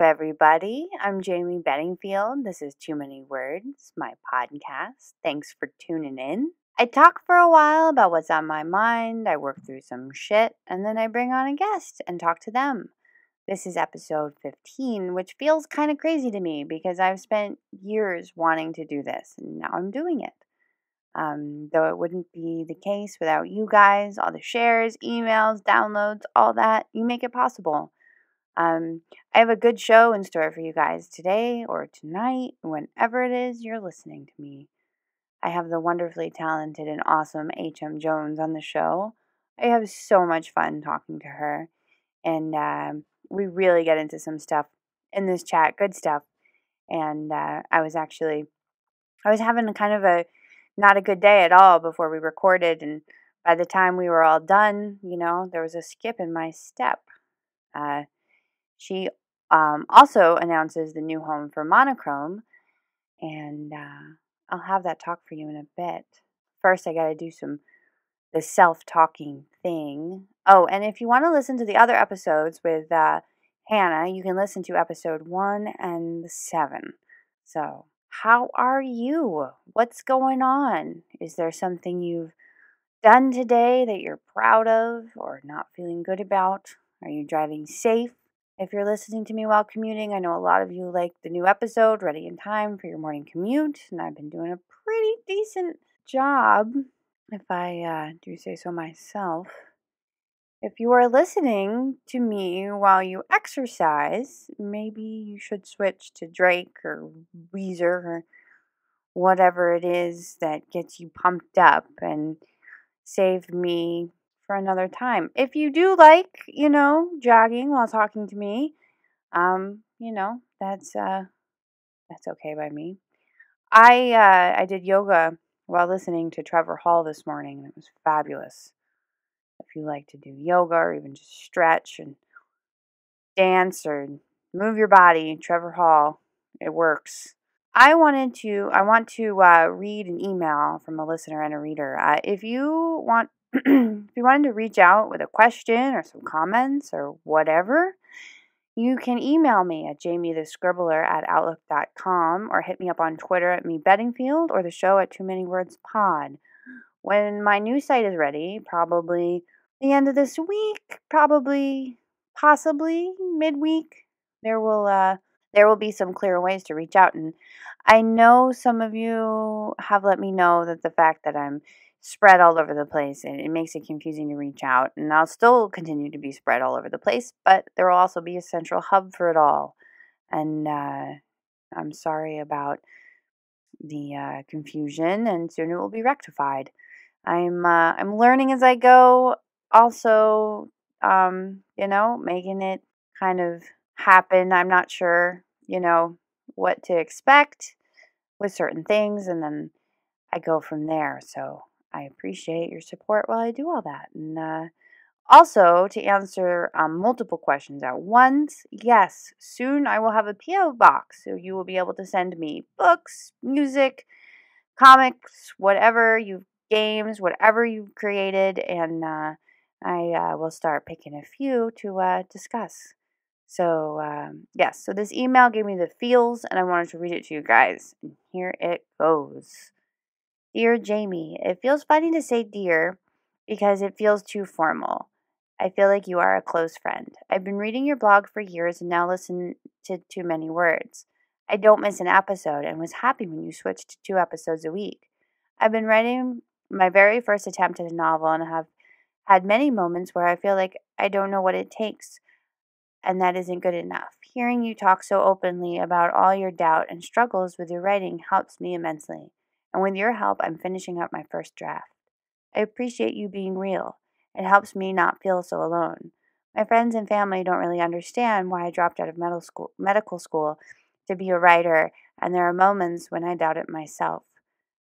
everybody? I'm Jayme Bedingfield. This is Too Many Words, my podcast. Thanks for tuning in. I talk for a while about what's on my mind, I work through some shit, and then I bring on a guest and talk to them. This is episode 15, which feels kind of crazy to me because I've spent years wanting to do this, and now I'm doing it. Though it wouldn't be the case without you guys, all the shares, emails, downloads, all that. You make it possible. I have a good show in store for you guys today or tonight, whenever it is you're listening to me. I have the wonderfully talented and awesome H.M. Jones on the show. I have so much fun talking to her, and we really get into some stuff in this chat, good stuff. And I was having kind of not a good day at all before we recorded, and by the time we were all done, there was a skip in my step. She also announces the new home for Monochrome, and I'll have that talk for you in a bit. First, I got to do the self-talking thing. Oh, and if you want to listen to the other episodes with Hannah, you can listen to episode 1 and 7. So, how are you? What's going on? Is there something you've done today that you're proud of or not feeling good about? Are you driving safe? If you're listening to me while commuting, I know a lot of you like the new episode, ready in time for your morning commute, and I've been doing a pretty decent job, if I do say so myself. If you are listening to me while you exercise, maybe you should switch to Drake or Weezer or whatever it is that gets you pumped up and save me for another time. If you do like, jogging while talking to me, that's okay by me. I did yoga while listening to Trevor Hall this morning, and it was fabulous. If you like to do yoga or even just stretch and dance or move your body, Trevor Hall, it works. I want to read an email from a listener and a reader. If you want, if you wanted to reach out with a question or some comments or whatever, you can email me at jamethescribbler@outlook.com or hit me up on Twitter at @mebedingfield or the show at Too Many Words Pod. When my new site is ready, probably the end of this week, possibly midweek, there will be some clearer ways to reach out. And I know some of you have let me know that the fact that I'm spread all over the place, and it makes it confusing to reach out. And I'll still continue to be spread all over the place, but there will also be a central hub for it all. And I'm sorry about the confusion, and soon it will be rectified. I'm learning as I go. Also, making it kind of happen. I'm not sure, what to expect with certain things, and then I go from there. So I appreciate your support while I do all that. And also, to answer multiple questions at once, yes, soon I will have a P.O. box, so you will be able to send me books, music, comics, games, whatever you've created, and I will start picking a few to discuss. So, yes, so this email gave me the feels, and I wanted to read it to you guys. And here it goes. Dear Jayme, it feels funny to say dear because it feels too formal. I feel like you are a close friend. I've been reading your blog for years and now listen to Too Many Words. I don't miss an episode and was happy when you switched to 2 episodes a week. I've been writing my very first attempt at a novel and have had many moments where I feel like I don't know what it takes, and that isn't good enough. Hearing you talk so openly about all your doubt and struggles with your writing helps me immensely. And with your help, I'm finishing up my first draft. I appreciate you being real. It helps me not feel so alone. My friends and family don't really understand why I dropped out of medical school to be a writer, and there are moments when I doubt it myself.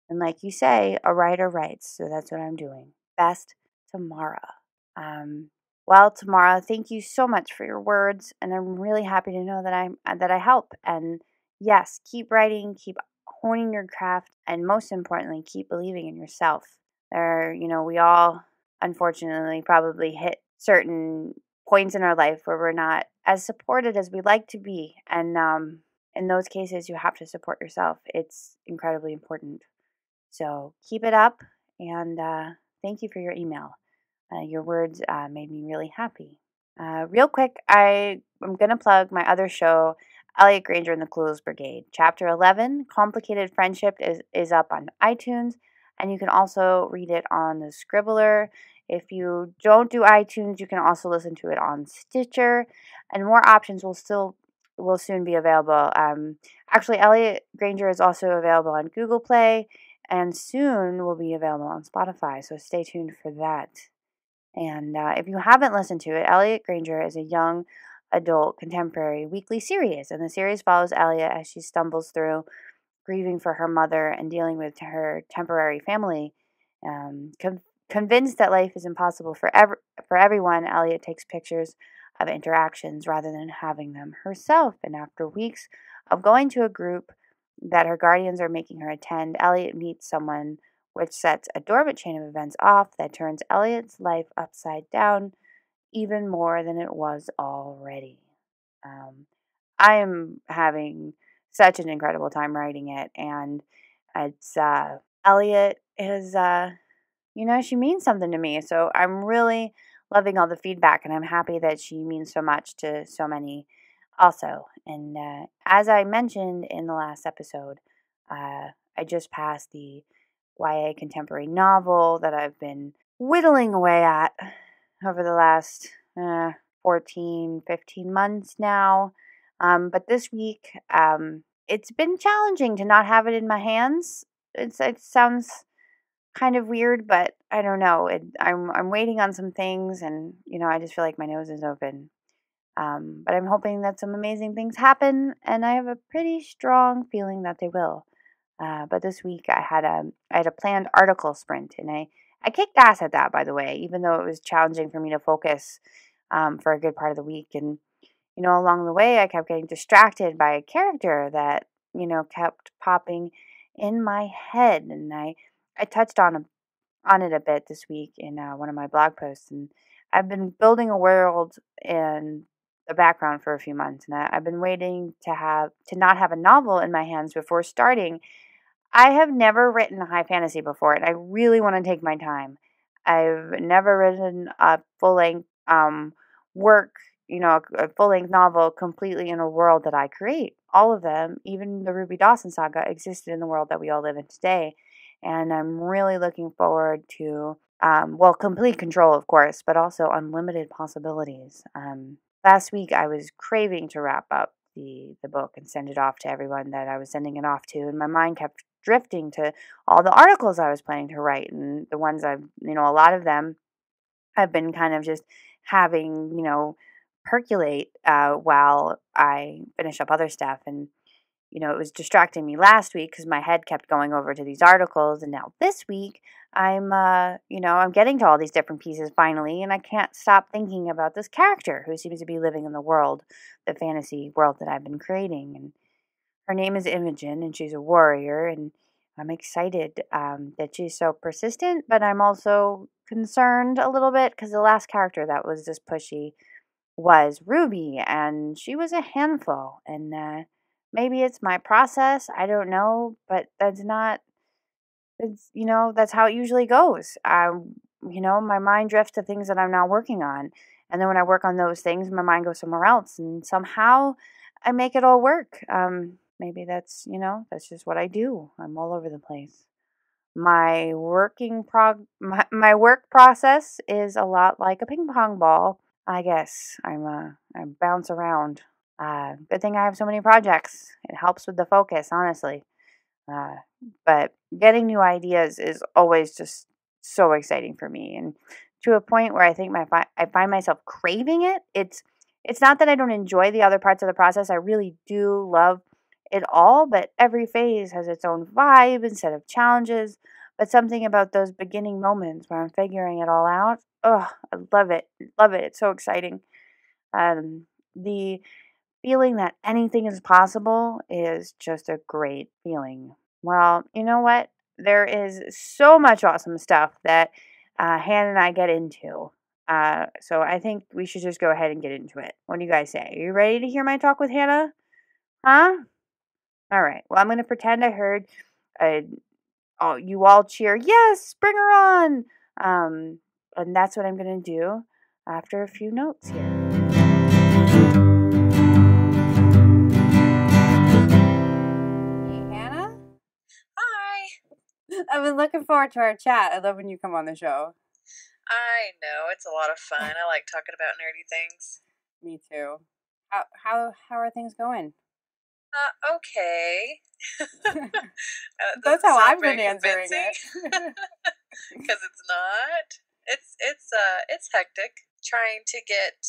And like you say, a writer writes, so that's what I'm doing. Best, Tamara. Well, Tamara, thank you so much for your words, and I'm really happy to know that I help. And yes, keep writing, keep honing your craft, and most importantly, keep believing in yourself. We all, unfortunately, probably hit certain points in our life where we're not as supported as we like to be. And in those cases, you have to support yourself. It's incredibly important. So keep it up, and thank you for your email. Your words made me really happy. Real quick, I'm going to plug my other show, Elliot Granger and the Clueless Brigade. Chapter 11, Complicated Friendship, is up on iTunes, and you can also read it on the Scribbler. If you don't do iTunes, you can also listen to it on Stitcher, and more options will soon be available. Actually, Elliot Granger is also available on Google Play, and soon will be available on Spotify, so stay tuned for that. And if you haven't listened to it, Elliot Granger is a young adult contemporary weekly series, and the series follows Elliot as she stumbles through grieving for her mother and dealing with her temporary family. Convinced that life is impossible for everyone, Elliot takes pictures of interactions rather than having them herself. And after weeks of going to a group that her guardians are making her attend, Elliot meets someone, which sets a dormant chain of events off that turns Elliot's life upside down even more than it was already. Um, I am having such an incredible time writing it, and it's Elliot is she means something to me, so I'm really loving all the feedback, and I'm happy that she means so much to so many also. And as I mentioned in the last episode, I just passed the YA contemporary novel that I've been whittling away at over the last 14, 15 months now. But this week, it's been challenging to not have it in my hands. It sounds kind of weird, but I don't know. I'm waiting on some things, and I just feel like my nose is open. But I'm hoping that some amazing things happen, and I have a pretty strong feeling that they will. But this week I had a planned article sprint, and I kicked ass at that, by the way, even though it was challenging for me to focus for a good part of the week. And along the way, I kept getting distracted by a character that kept popping in my head, and I touched on it a bit this week in one of my blog posts. And I've been building a world in the background for a few months, and I've been waiting to not have a novel in my hands before starting. I have never written high fantasy before, and I really want to take my time. I've never written a full length work, a full length novel completely in a world that I create. All of them, even the Ruby Dawson saga, existed in the world that we all live in today. And I'm really looking forward to, complete control, of course, but also unlimited possibilities. Last week, I was craving to wrap up the book and send it off to everyone that I was sending it off to, and my mind kept drifting to all the articles I was planning to write, and the ones a lot of them I've been kind of just having, percolate while I finish up other stuff. And it was distracting me last week because my head kept going over to these articles, and now this week I'm getting to all these different pieces finally, and I can't stop thinking about this character who seems to be living in the fantasy world that I've been creating. And her name is Imogen, and she's a warrior, and I'm excited that she's so persistent, but I'm also concerned a little bit because the last character that was this pushy was Ruby, and she was a handful. And maybe it's my process, I don't know, but that's how it usually goes. My mind drifts to things that I'm now working on, and then when I work on those things, my mind goes somewhere else, and somehow I make it all work. Maybe that's just what I do. I'm all over the place. My work process is a lot like a ping pong ball. I guess I bounce around. Good thing I have so many projects. It helps with the focus, honestly. Uh, but getting new ideas is always just so exciting for me, and to a point where I think I find myself craving it. It's not that I don't enjoy the other parts of the process. I really do love it all, but every phase has its own vibe and set of challenges. But something about those beginning moments where I'm figuring it all out, oh, I love it. Love it. It's so exciting. The feeling that anything is possible is just a great feeling. Well, you know what? There is so much awesome stuff that Han and I get into. So I think we should just go ahead and get into it. What do you guys say? Are you ready to hear my talk with Hannah? Huh? All right. Well, I'm going to pretend I heard you all cheer, yes, bring her on. And that's what I'm going to do after a few notes here. Hey, Hannah? Hi. I've been looking forward to our chat. I love when you come on the show. I know, it's a lot of fun. I like talking about nerdy things. Me too. How are things going? Okay. That's how I've been answering it. Because it's not. It's hectic. Trying to get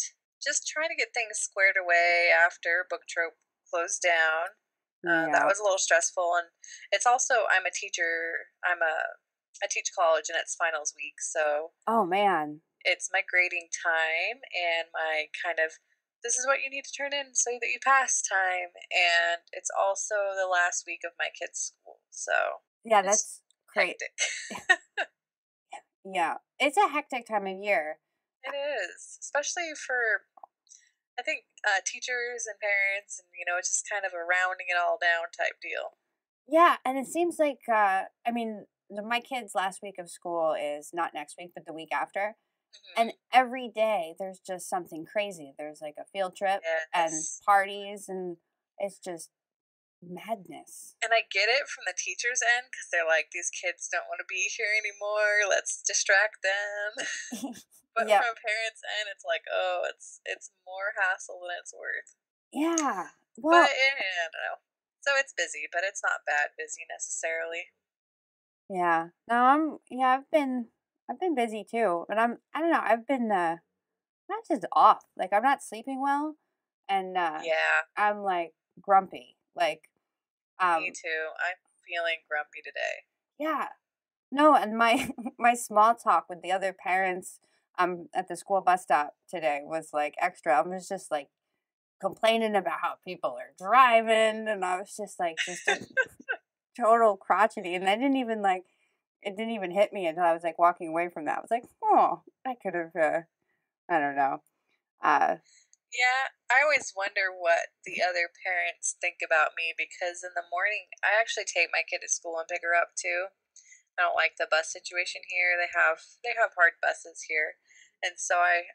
things squared away after Book Trope closed down. That was a little stressful, and it's also I'm a teacher. I teach college, and it's finals week, so oh man, it's my grading time and my kind of this is what you need to turn in so that you pass time, and it's also the last week of my kids' school, so yeah, that's great. Hectic. Yeah, it's a hectic time of year. It is, especially for I think teachers and parents, and it's just kind of a rounding it all down type deal. Yeah, and it seems like I mean, my kids' last week of school is not next week, but the week after. And every day there's just something crazy. There's like a field trip and parties, and it's just madness. And I get it from the teacher's end because they're like, these kids don't want to be here anymore. Let's distract them. But Yeah. from parents' end, it's like, oh, it's more hassle than it's worth. Yeah. Well, but I don't know. So it's busy, but it's not bad busy necessarily. Yeah. No, I've been busy too, but I don't know, I've been not just off. Like I'm not sleeping well, and Yeah. I'm like grumpy. Like Me too. I'm feeling grumpy today. Yeah. No, and my my small talk with the other parents at the school bus stop today was like extra. I was just like complaining about how people are driving, and I was just like a total crotchety, and I didn't even like it didn't even hit me until I was like walking away from that. I was like, oh, I could have I don't know. Yeah, I always wonder what the other parents think about me because in the morning I actually take my kid to school and pick her up too. I don't like the bus situation here. They have hard buses here. And so I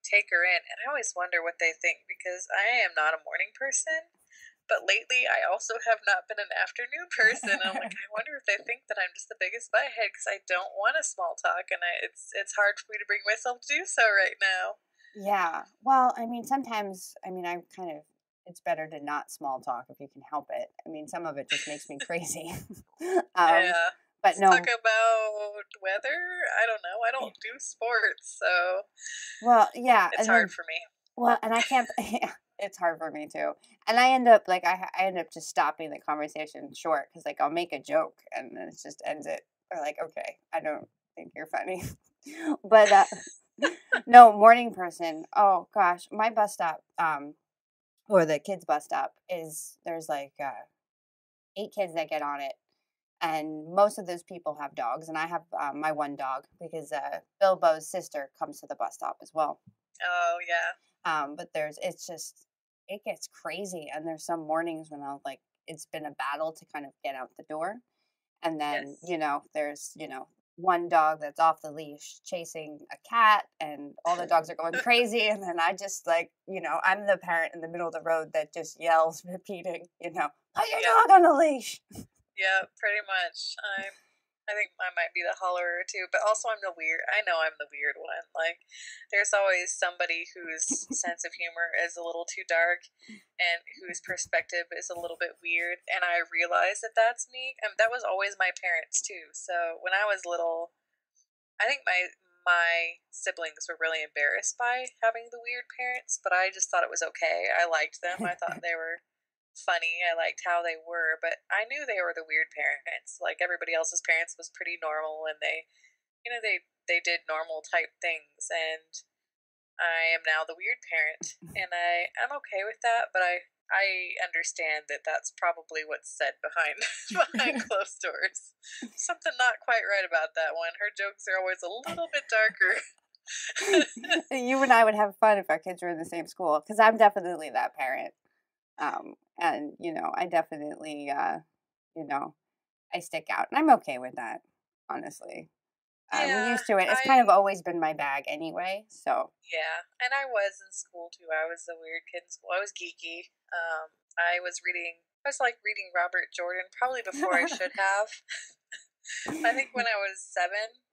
take her in and I always wonder what they think because I am not a morning person. But lately, I also have not been an afternoon person. I'm like, I wonder if they think that I'm just the biggest butthead because I don't want to small talk, and it's hard for me to bring myself to do so right now. Yeah. Well, I mean, sometimes, I mean, it's better to not small talk if you can help it. I mean, some of it just makes me crazy. Yeah. But Let's talk about weather. I don't know. I don't do sports, so. Well, yeah. It's hard for me. Well, and I can't. Yeah, it's hard for me too. And I end up like I end up just stopping the conversation short because like I'll make a joke and then it just ends it. Or like, okay, I don't think you're funny, but no, morning person. Oh gosh, my bus stop, or the kids' bus stop there's like 8 kids that get on it, and most of those people have dogs, and I have my one dog because Bilbo's sister comes to the bus stop as well. Oh yeah. But it gets crazy, and there's some mornings when I'll like it's been a battle to kind of get out the door, and then there's one dog that's off the leash chasing a cat, and all the dogs are going crazy, and then I just like I'm the parent in the middle of the road that just yells, repeating, put your dog on the leash. Yeah, pretty much. I think I might be the hollerer too, but also I know I'm the weird one. Like, there's always somebody whose sense of humor is a little too dark and whose perspective is a little bit weird, and I realize that that's me. And that was always my parents too. So when I was little, I think my siblings were really embarrassed by having the weird parents, but I just thought it was okay. I liked them. I thought they were funny. I liked how they were, but I knew they were the weird parents. Like everybody else's parents was pretty normal, and they did normal type things, and I am now the weird parent, and I'm okay with that. But I understand that that's probably what's said behind closed doors. Something not quite right about that one. Her jokes are always a little bit darker. You and I would have fun if our kids were in the same school because I'm definitely that parent. And I definitely, you know, I stick out, and I'm okay with that, honestly. I'm Yeah, used to it. It's kind of I always been my bag anyway. So, yeah, and I was in school too. I was the weird kid in school. I was geeky. I was like reading Robert Jordan probably before I should have. I think when I was 7,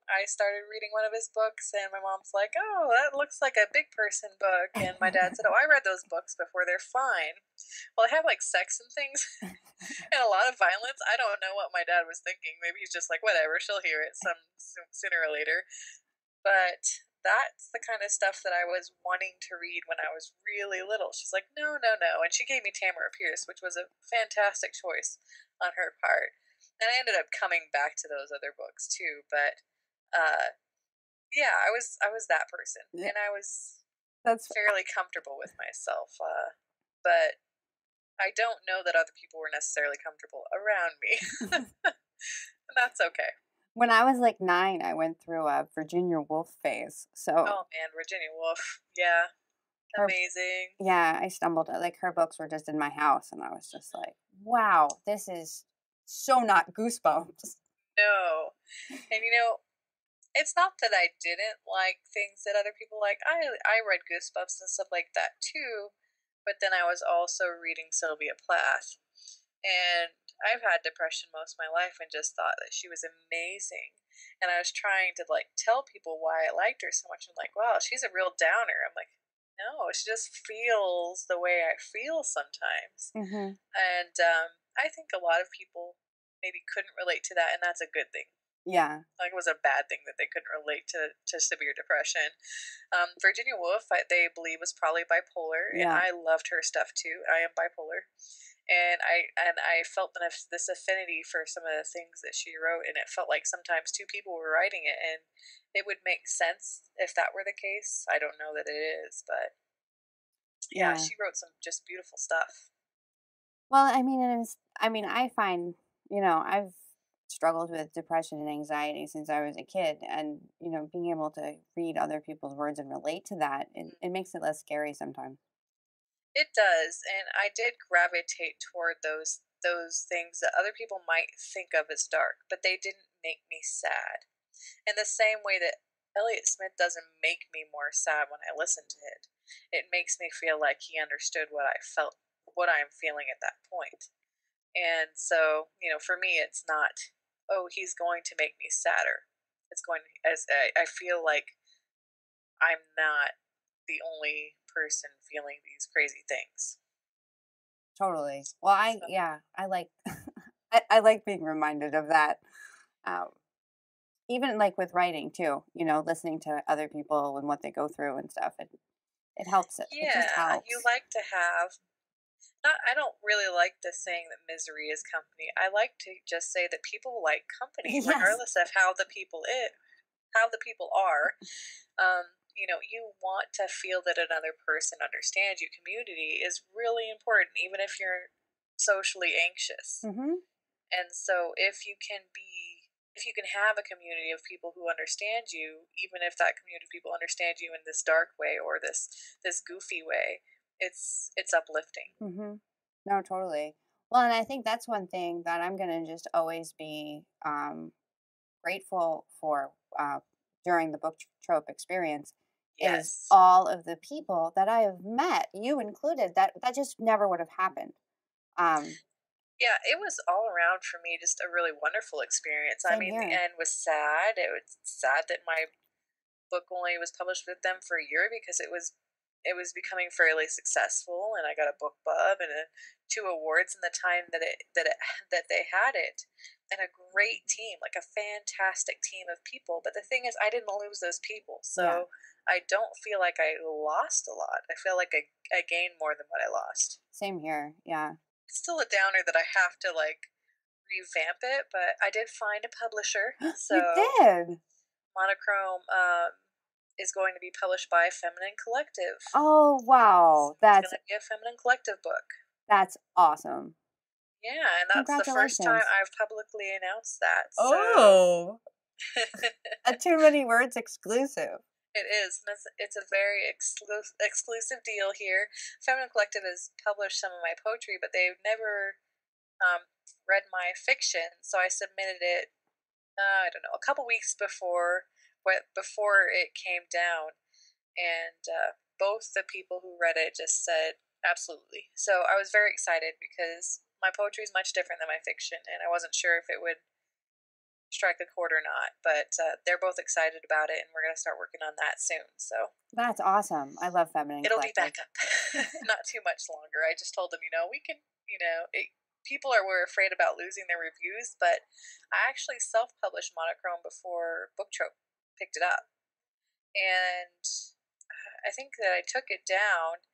I started reading one of his books, and my mom's like, "Oh, that looks like a big person book," and my dad said, "Oh, I read those books before. They're fine." Well, they have like sex and things and a lot of violence. I don't know what my dad was thinking. Maybe he's just like, "Whatever, she'll hear it sooner or later." But that's the kind of stuff that I was wanting to read when I was really little. She's like, "No, no, no," and she gave me Tamara Pierce, which was a fantastic choice on her part. And I ended up coming back to those other books too, but uh, yeah, I was that person, yeah, and I was that's fairly comfortable with myself. But I don't know that other people were necessarily comfortable around me. And that's okay. when I was like 9, I went through a Virginia Woolf phase. So, Oh man, Virginia Woolf, yeah, her, amazing. yeah, I stumbled, like, her books were just in my house, and I was just like, wow, this is so not Goosebumps. No, and it's not that I didn't like things that other people like. I read Goosebumps and stuff like that too, but then I was also reading Sylvia Plath, and I've had depression most of my life and just thought that she was amazing. And I was trying to like tell people why I liked her so much. I'm like, wow, she's a real downer. I'm like, no, she just feels the way I feel sometimes. Hmm. And I think a lot of people maybe couldn't relate to that, and that's a good thing. Yeah, Like it was a bad thing that they couldn't relate to severe depression. Virginia Woolf, they believe, was probably bipolar, and yeah, I loved her stuff too. I am bipolar, and I felt this affinity for some of the things that she wrote, and it felt like sometimes two people were writing it, and it would make sense if that were the case. I don't know that it is, but yeah, yeah. she wrote some just beautiful stuff. Well, I mean, I find, I've struggled with depression and anxiety since I was a kid. And, being able to read other people's words and relate to that, it makes it less scary sometimes. It does, and I did gravitate toward those things that other people might think of as dark, but they didn't make me sad. In the same way that Elliot Smith doesn't make me more sad when I listen to it. It makes me feel like he understood what I felt, what I'm feeling at that point. And so, for me, it's not, oh, he's going to make me sadder. It's going as I feel like I'm not the only person feeling these crazy things. Totally. Well, So, I like, I like being reminded of that. Um, Even like with writing too, listening to other people and what they go through and stuff. It helps. It just yeah, you helps. like to have not I don't really like the saying that misery is company. I like to just say that people like company Yes. regardless of how the people are. You want to feel that another person understands you. Community is really important even if you're socially anxious. Hmm. And so if you can have a community of people who understand you, even if that community of people understand you in this dark way or this goofy way, it's uplifting. Hmm. No, totally. Well, and I think that's one thing that I'm gonna just always be grateful for during the book trope experience is Yes. all of the people that I have met, you included. That just never would have happened. Um, Yeah, it was all around for me just a really wonderful experience. I Same mean, the here. end was sad. It was sad that my book only was published with them for a year because it was becoming fairly successful, and I got a book bub and two awards in the time that they had it, and a great team, like a fantastic team of people. But the thing is, I didn't lose those people, Yeah. so I don't feel like I lost a lot. I feel like I gained more than what I lost. Same here. Yeah. It's still a downer that I have to like revamp it, but I did find a publisher, You so did. Monochrome is going to be published by Feminine Collective. Oh wow. It's going to be a Feminine Collective book. That's awesome. Yeah, and that's the first time Congratulations. I've publicly announced that. So Oh, a too many words exclusive. It is. And it's a very exclusive deal here. Feminine Collective has published some of my poetry, but they've never read my fiction. So I submitted it, I don't know, a couple weeks before it came down. And both the people who read it just said, absolutely. So I was very excited because my poetry is much different than my fiction, and I wasn't sure if it would strike a chord or not. But they're both excited about it, and we're going to start working on that soon. So That's awesome. I love Feminine it'll be Collective. back up. Not too much longer. I just told them, we can, people were afraid about losing their reviews, but I actually self published Monochrome before Book Trope picked it up. And I think that I took it down,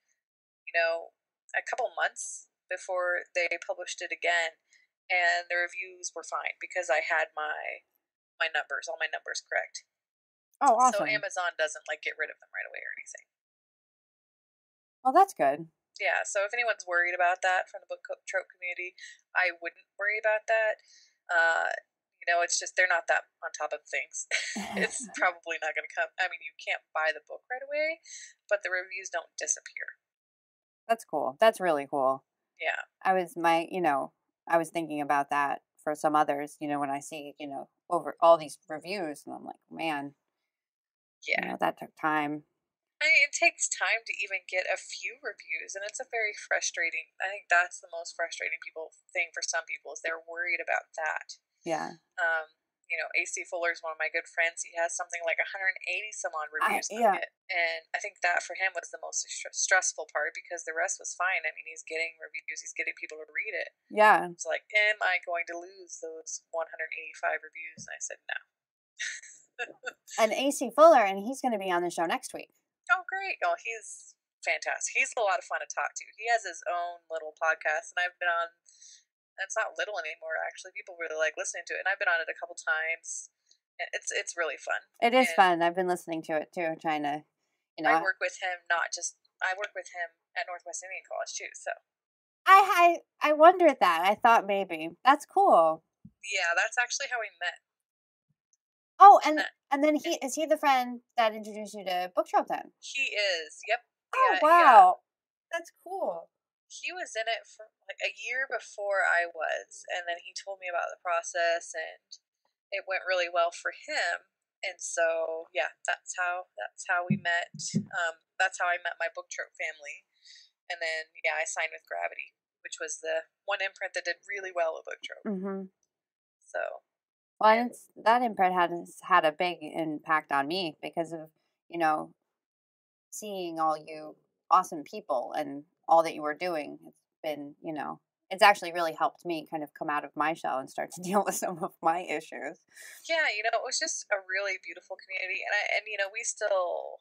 a couple months before they published it again, and the reviews were fine because I had all my numbers correct. Oh, So awesome. Amazon doesn't get rid of them right away or anything. Well, that's good. Yeah, so if anyone's worried about that from the book trope community, I wouldn't worry about that. It's just they're not that on top of things. It's probably not going to come. I mean, you can't buy the book right away, but the reviews don't disappear. That's cool. That's really cool. Yeah. I was thinking about that for some others, when I see, over all these reviews and I'm like, man, Yeah. that took time. I mean, it takes time to even get a few reviews, and it's a very frustrating. I think that's the most frustrating thing for some people is they're worried about that. Yeah. AC Fuller is one of my good friends. He has something like 180 some odd reviews on Yeah. it, and I think that for him was the most stressful part because the rest was fine. I mean, he's getting reviews, he's getting people to read it. Yeah. It's like, am I going to lose those 185 reviews? And I said no. And AC Fuller, and he's going to be on the show next week. Oh, great. Oh, he's fantastic. He's a lot of fun to talk to. He has his own little podcast, and I've been on. It's not little anymore, actually. People really like listening to it, and I've been on it a couple times. And it's really fun. It is And fun. I've been listening to it too, trying to, I work with him. I work with him at Northwest Indian College too. So I wondered that. I thought maybe that's cool. yeah, that's actually how we met. Oh, And and then is he the friend that introduced you to Book Trope then? he is. Yep. Oh, Yeah. Yeah. wow. That's cool. He was in it for like a year before I was, and then he told me about the process, and it went really well for him. And so, yeah, that's how we met. That's how I met my book trope family, and then yeah, I signed with Gravity, which was the one imprint that did really well at book trope. Mm-hmm. So, Well, and that imprint has had a big impact on me because of, seeing all you awesome people and all that you were doing. It's been, it's actually really helped me kind of come out of my shell and start to deal with some of my issues. yeah, it was just a really beautiful community, and we still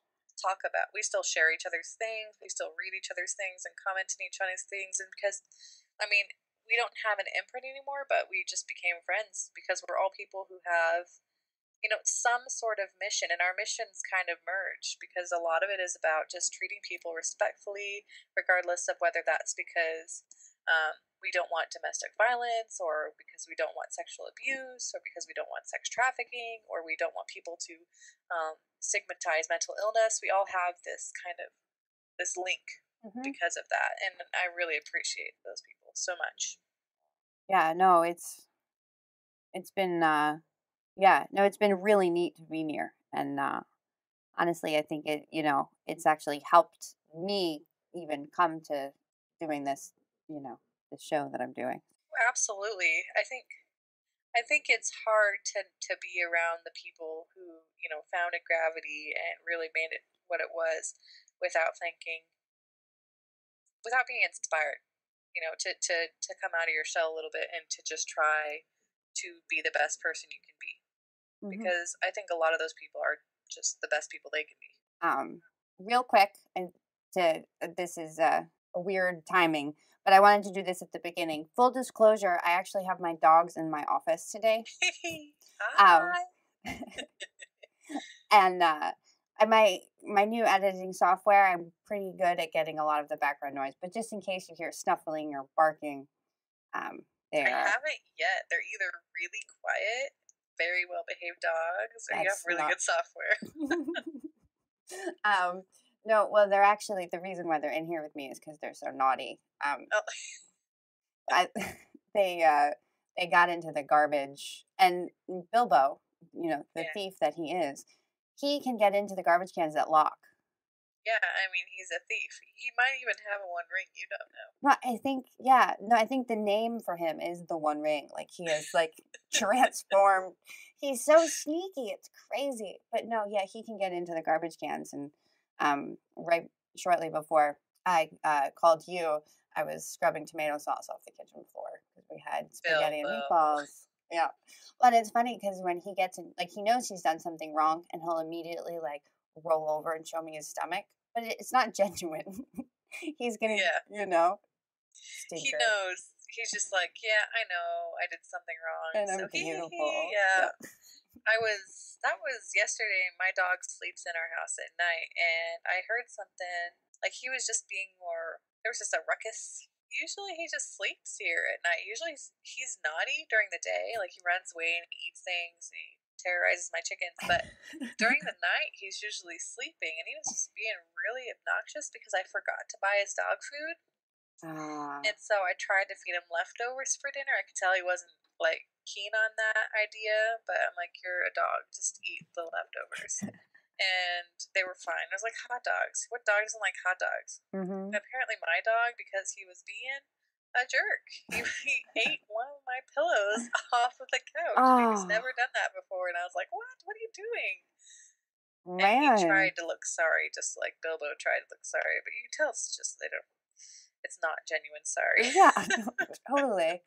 share each other's things, we still read each other's things and comment on each other's things, and because, I mean, we don't have an imprint anymore, but we just became friends because we're all people who have some sort of mission, and our missions kind of merge because a lot of it is about just treating people respectfully, regardless of whether that's because we don't want domestic violence, or because we don't want sexual abuse, or because we don't want sex trafficking, or we don't want people to stigmatize mental illness. We all have this link Mm-hmm. because of that, and I really appreciate those people so much. Yeah, no, it's been yeah, no, it's been really neat to be near. And honestly, I think it's actually helped me even come to doing this, this show that I'm doing. Absolutely, I think it's hard to be around the people who founded Gravity and really made it what it was without without being inspired. To come out of your shell a little bit and to just try to be the best person you can be, Hmm. because I think a lot of those people are just the best people they can be. Real quick, and this is a weird timing, but I wanted to do this at the beginning. Full disclosure, I actually have my dogs in my office today. Um, Hi. and my new editing software, I'm pretty good at getting a lot of the background noise. But just in case you hear snuffling or barking, I there. haven't yet. They're either really quiet, very well behaved dogs, or you have That's really not. good software. No, well, they're actually the reason why they're in here with me is because they're so naughty. Oh, I they got into the garbage, and Bilbo, the yeah. thief that he is, he can get into the garbage cans that lock. Yeah, I mean, he's a thief. He might even have a one ring. You don't know. Right, I think, yeah, no, I think the name for him is the One Ring. Like he is like transformed. He's so sneaky, it's crazy. But no, yeah, he can get into the garbage cans, and right shortly before I called you, I was scrubbing tomato sauce off the kitchen floor because we had spaghetti and Bilbo. meatballs. Yeah, but it's funny because when he gets in, like he knows he's done something wrong, and he'll immediately like roll over and show me his stomach, but it's not genuine. He's gonna, Yeah. He stinker, knows. He's just like, yeah, I know, I did something wrong. and So I'm beautiful. yeah. Yep. That was yesterday. My dog sleeps in our house at night, and I heard something like he was just being more. There was just a ruckus. Usually he just sleeps here at night. Usually he's naughty during the day, like he runs away and he eats things and he terrorizes my chickens. But during the night, he's usually sleeping, and he was just being really obnoxious because I forgot to buy his dog food. Ah. And so I tried to feed him leftovers for dinner. I could tell he wasn't like keen on that idea, but I'm like, you're a dog, just eat the leftovers. And they were fine. I was like, hot dogs. What dog doesn't like hot dogs? Mm-hmm. Apparently, my dog, because he was being a jerk, he ate one of my pillows off of the couch, and he's Oh never done that before. And I was like, what? What are you doing? And he man. tried to look sorry, just like Bilbo tried to look sorry, but you can tell it's just they don't. It's not genuine sorry. Yeah, totally.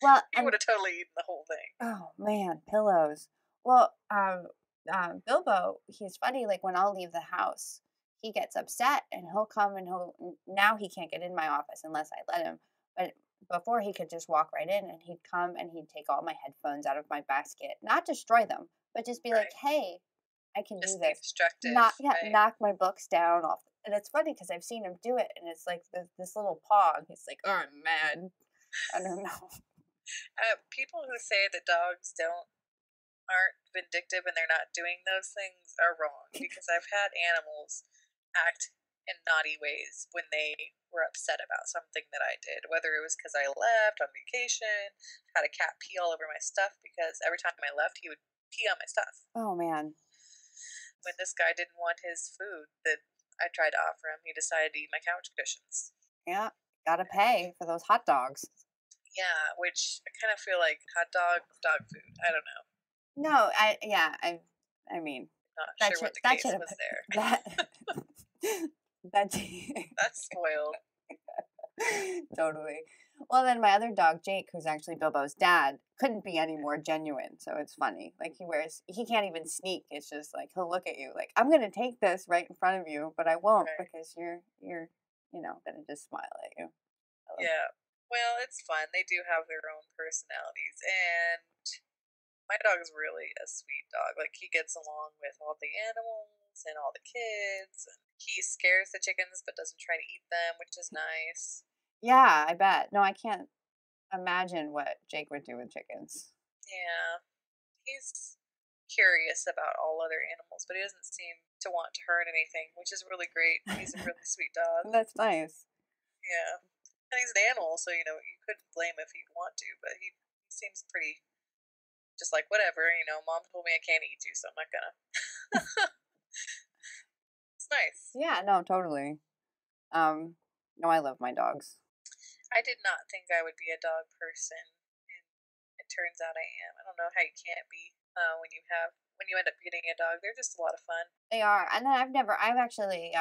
Well, He would have totally eaten the whole thing. oh man, pillows. Well, Bilbo, he's funny. Like when I'll leave the house, he gets upset and he'll come and now he can't get in my office unless I let him. But before he could just walk right in and he'd come and he'd take all my headphones out of my basket, not destroy them, but just be like, Right. "Hey, I can do Just be this." destructive. Not yeah, Right. knock my books down off. And it's funny because I've seen him do it, and it's like this little paw. And he's like, "Oh, I'm mad." I don't know. People who say that dogs don't aren't vindictive and they're not doing those things are wrong because I've had animals act in naughty ways when they were upset about something that I did, whether it was because I left on vacation, had a cat pee all over my stuff because every time I left, he would pee on my stuff. Oh man. When this guy didn't want his food that I tried to offer him, he decided to eat my couch cushions. Yeah, gotta pay for those hot dogs. Yeah, which I kind of feel like hot dog food. I don't know. No, I mean, Not that sure should what the that case should have was there. that that That's spoiled. totally. Well, then my other dog Jake, who's actually Bilbo's dad, couldn't be any more genuine. So it's funny. Like he can't even sneak. It's just like he'll look at you like I'm gonna take this right in front of you, but I won't Right. because you're gonna just smile at you. I love Yeah. Well, it's fun. They do have their own personalities, and my dog's really a sweet dog. Like he gets along with all the animals and all the kids, and he scares the chickens but doesn't try to eat them, which is nice. Yeah, I bet. No, I can't imagine what Jake would do with chickens. Yeah. He's curious about all other animals, but he doesn't seem to want to hurt anything, which is really great. He's a really sweet dog. That's nice. Yeah. And he's an animal, so you couldn't blame him if he'd want to, but he seems pretty just like whatever, mom told me I can't eat you, so I'm not gonna. It's nice. Yeah, no, totally. No, I love my dogs. I did not think I would be a dog person, and it turns out I am. I don't know how you can't be when you end up getting a dog. They're just a lot of fun. They are, and I've actually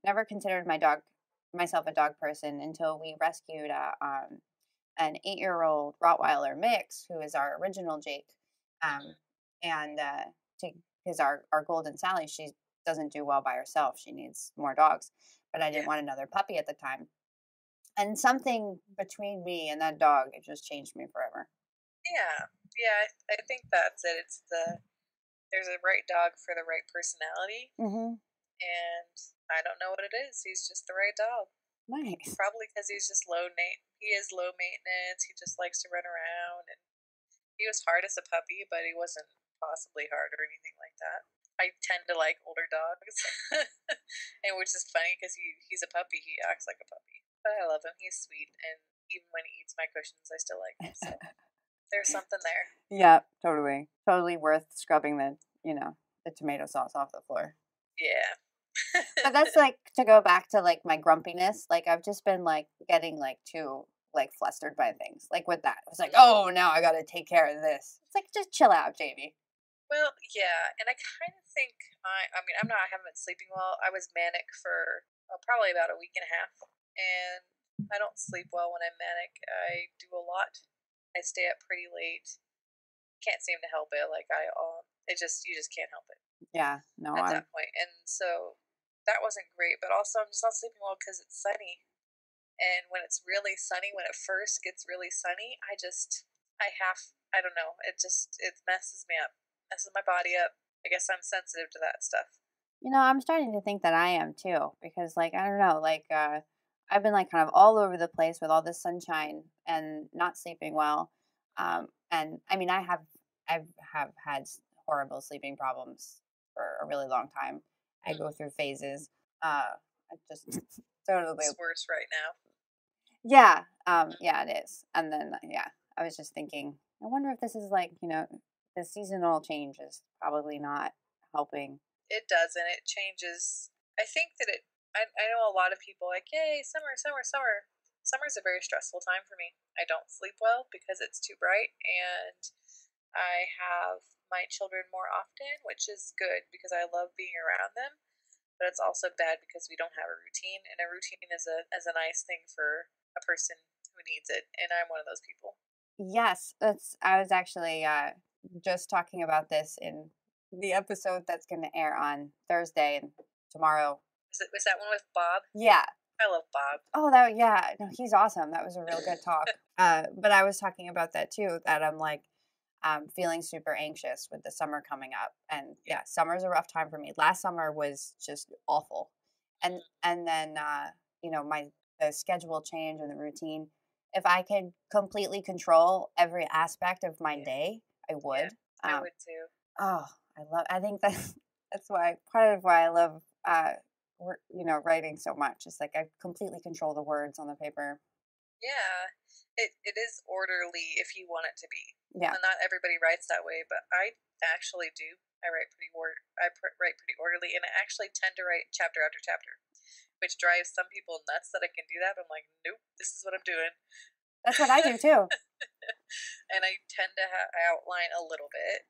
never considered myself a dog person until we rescued an 8-year-old Rottweiler mix, who is our original Jake, Hmm. um, and because our golden Sally, she doesn't do well by herself. She needs more dogs, but I didn't Yeah, want another puppy at the time. And something between me and that dog, it just changed me forever. yeah, yeah. I think that's it. There's a right dog for the right personality, Mm-hmm. and I don't know what it is. He's just the right dog. Nice. Probably because he's just He is low maintenance. He just likes to run around, and he was hard as a puppy, but he wasn't possibly hard or anything like that. I tend to like older dogs, and which is funny because he's a puppy. He acts like a puppy, but I love him. He's sweet, and even when he eats my cushions, I still like him. So there's something there. Yeah, totally. Totally worth scrubbing the tomato sauce off the floor. Yeah. But that's like to go back to like my grumpiness. Like I've just been like getting like too like flustered by things. Like with that, it's like, oh, now I got to take care of this. It's like just chill out, Jayme. Well, yeah, and I kind of think I mean, I haven't been sleeping well. I was manic for probably about a week and a half, and I don't sleep well when I'm manic. I do a lot. I stay up pretty late. Can't seem to help it. Like you just can't help it Yeah, no, at I'm that point. And so that wasn't great. But also, I'm just not sleeping well because it's sunny. And when it's really sunny, when it first gets really sunny, I don't know. It messes me up, messes my body up. I guess I'm sensitive to that stuff. I'm starting to think that I am too because like I don't know, like I've been like kind of all over the place with all this sunshine and not sleeping well. And I mean I have had horrible sleeping problems for a really long time. I go through phases. I just totally It's worse right now. yeah, yeah, it is. And then yeah, I was just thinking, I wonder if this is like, the seasonal change is probably not helping. It doesn't. It changes. I think that I know a lot of people like, yay, summer, summer, summer. Summer's a very stressful time for me. I don't sleep well because it's too bright, and I have my children more often, which is good because I love being around them. But it's also bad because we don't have a routine, and a routine is a nice thing for a person who needs it, and I'm one of those people. Yes, I was actually just talking about this in the episode that's going to air on Thursday and tomorrow. Was that one with Bob? Yeah. I love Bob. Oh, yeah, no, he's awesome. That was a real good talk. But I was talking about that too, that I'm like feeling super anxious with the summer coming up. And yeah, summer's a rough time for me. Last summer was just awful. And then my the schedule change and the routine. If I could completely control every aspect of my day, I would. I would too. Oh, I think that's why part of why I love writing so much. It's like I completely control the words on the paper. Yeah, it is orderly if you want it to be. Yeah. And not everybody writes that way, but I actually do. Write pretty orderly, and I actually tend to write chapter after chapter, which drives some people nuts that I can do that. But I'm like, nope, this is what I'm doing. That's what I do too. And I tend to outline a little bit,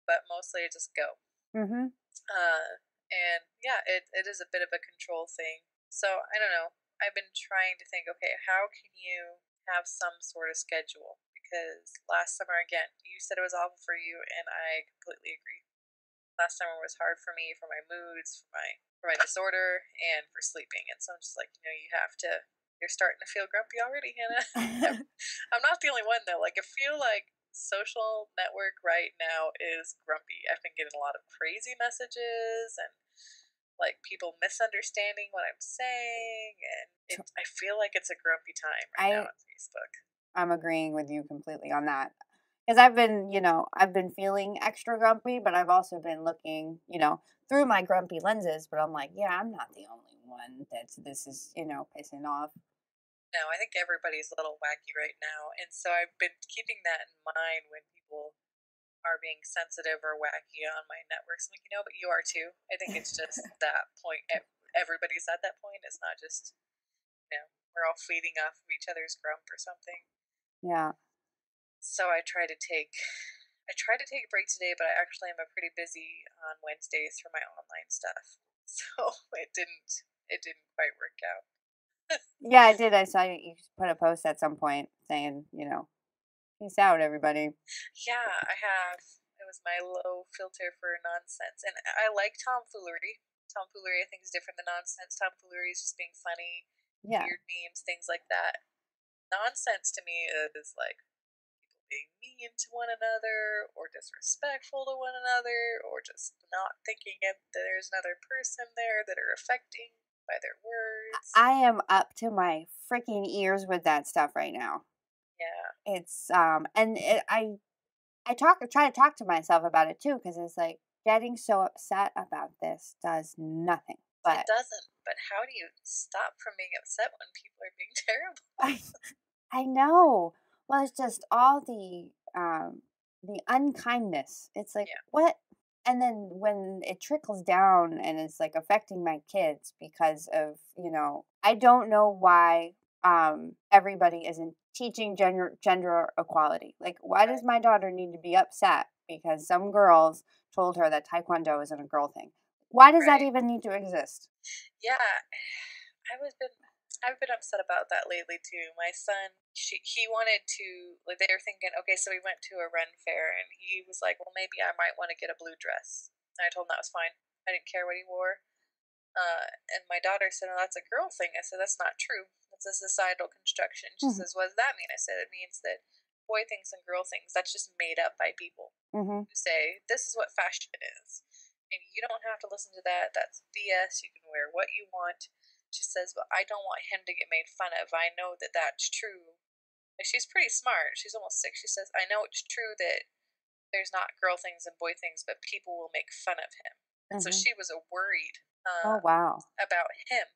but mostly I just go. Mm-hmm. And yeah, it is a bit of a control thing. So I don't know. I've been trying to think, okay, how can you have some sort of schedule? Because last summer, again, you said it was awful for you, and I completely agree. Last summer was hard for me, for my moods, for my disorder, and for sleeping. And so I'm just like, you're starting to feel grumpy already, Hannah. I'm not the only one though. Like I feel like social network right now is grumpy. I've been getting a lot of crazy messages and like people misunderstanding what I'm saying, and I feel like it's a grumpy time right now on Facebook. I'm agreeing with you completely on that. Because I've been feeling extra grumpy, but I've also been looking, through my grumpy lenses. But I'm like, yeah, I'm not the only one this is, pissing off. No, I think everybody's a little wacky right now, and so I've been keeping that in mind when people are being sensitive or wacky on my networks. I'm like, but you are too. I think it's just that point. Everybody's at that point. It's not just, we're all feeding off of each other's grump or something. Yeah. So I tried to take a break today, but I actually am pretty busy on Wednesdays for my online stuff. So it didn't quite work out. Yeah, I did. I saw you put a post at some point saying, peace out, everybody. Yeah, I have. It was my low filter for nonsense. And I like tomfoolery. Tomfoolery, I think, is different than nonsense. Tomfoolery is just being funny, weird memes, things like that. Nonsense to me is like people being mean to one another, or disrespectful to one another, or just not thinking that there's another person there that are affecting by their words. I am up to my freaking ears with that stuff right now. Yeah. It's I try to talk to myself about it too, because it's like, getting so upset about this does nothing. It But doesn't. But how do you stop from being upset when people are being terrible? I I know. Well, it's just all the unkindness. It's like, Yeah, what? And then when it trickles down and it's like affecting my kids because of, I don't know why everybody isn't teaching gender equality. Like, why does right, my daughter need to be upset because some girls told her that taekwondo isn't a girl thing? Why does that right. even need to exist? Yeah, I was been I've been upset about that lately too. My son, he wanted to like they were thinking, okay, so we went to a Ren fair and he was like, well, maybe I might want to get a blue dress. And I told him that was fine. I didn't care what he wore. And my daughter said, "Oh, that's a girl thing." I said, "That's not true. That's a societal construction." She Hmm. says, "What does that mean?" I said, "It means that boy things and girl things, that's just made up by people Hmm. who say, this is what fashion is. And you don't have to listen to that. That's BS. You can wear what you want." She says, "But I don't want him to get made fun of. I know that that's true." And she's pretty smart. She's almost 6. She says, "I know it's true that there's not girl things and boy things, but people will make fun of him." And so Hmm. she was worried Oh, wow. about him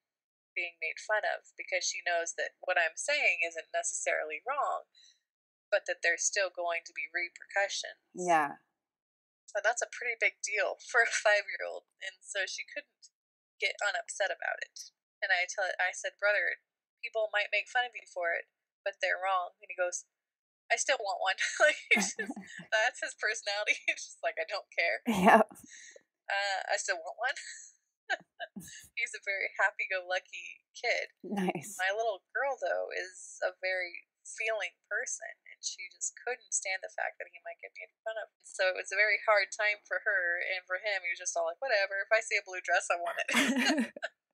being made fun of because she knows that what I'm saying isn't necessarily wrong, but that there's still going to be repercussions. Yeah. So that's a pretty big deal for a 5-year old, and so she couldn't get unupset about it. And I said, "Brother, people might make fun of you for it, but they're wrong." And he goes, "I still want one." Like that's his personality. He's just like, "I don't care. Yep. I still want one." He's a very happy-go-lucky kid. Nice. My little girl, though, is a very feeling person, and she just couldn't stand the fact that he might get made fun of. So it was a very hard time for her, and for him, he was just all like, "Whatever. If I see a blue dress, I want it."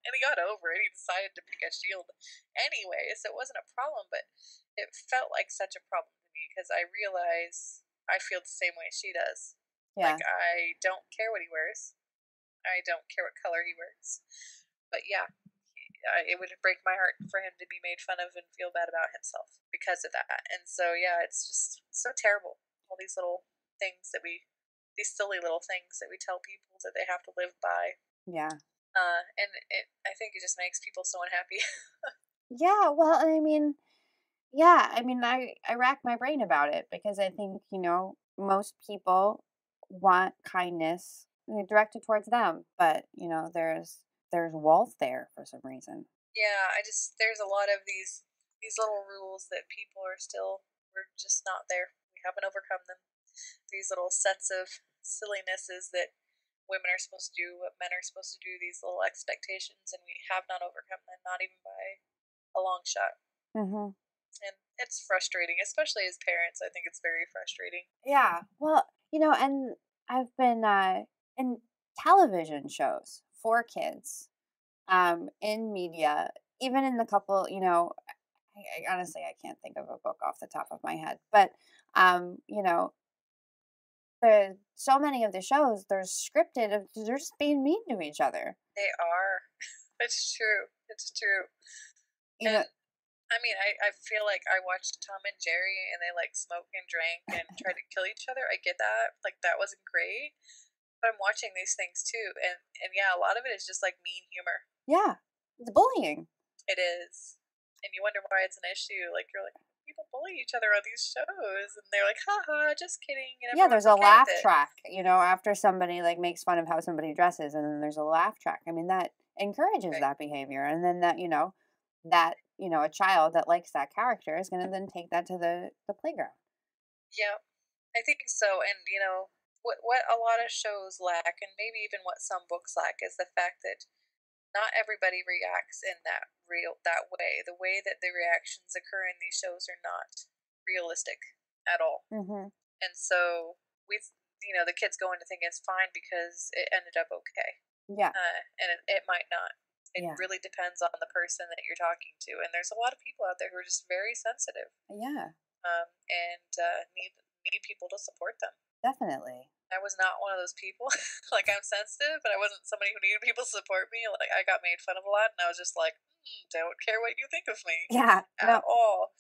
And he got over it. He decided to pick a shield anyway, so it wasn't a problem. But it felt like such a problem to me because I realize I feel the same way she does. Yeah. Like I don't care what he wears. I don't care what color he wears. But yeah, it would break my heart for him to be made fun of and feel bad about himself because of that. And so, yeah, it's just so terrible. All these little things that these silly little things that we tell people that they have to live by. Yeah. I think it just makes people so unhappy. Yeah, well, I mean, yeah, I mean, I rack my brain about it because I think, most people want kindness directed towards them, but, there's walls there for some reason. Yeah, there's a lot of these little rules that people are still we're just not there. We haven't overcome them. These little sets of sillinesses that women are supposed to do, what men are supposed to do, these little expectations, and we have not overcome them, not even by a long shot. Mhm. And it's frustrating, especially as parents. I think it's very frustrating. Yeah. Well, and I've been in television shows for kids, in media, even in the couple, I honestly I can't think of a book off the top of my head, but um, you know, so many of the shows they're scripted of they're just being mean to each other. They are. It's true. It's true. You know, And I mean, I feel like I watched Tom and Jerry and they like smoke and drank and tried to kill each other. I get that. Like that wasn't great. But I'm watching these things too. And yeah, a lot of it is just like mean humor. yeah, it's bullying. It is. And you wonder why it's an issue. Like you're like, people bully each other on these shows and they're like, haha, just kidding, and Yeah, everyone's there's a okay with laugh it. track, after somebody like makes fun of how somebody dresses, and then there's a laugh track. I mean, that encourages Right. that behavior, and then a child that likes that character is going to then take that to the playground. Yeah. I think so. And what a lot of shows lack, and maybe even what some books lack, is the fact that not everybody reacts in that way. The way that the reactions occur in these shows are not realistic at all. Mhm. And so we, the kids go into thinking it's fine because it ended up okay, Yeah. and it might not. It Yeah. really depends on the person that you're talking to, and there's a lot of people out there who are just very sensitive, Yeah. and need people to support them. Definitely. I was not one of those people. Like I'm sensitive, but I wasn't somebody who needed people to support me. Like I got made fun of a lot, and I was just like, don't care what you think of me Yeah. at No. all.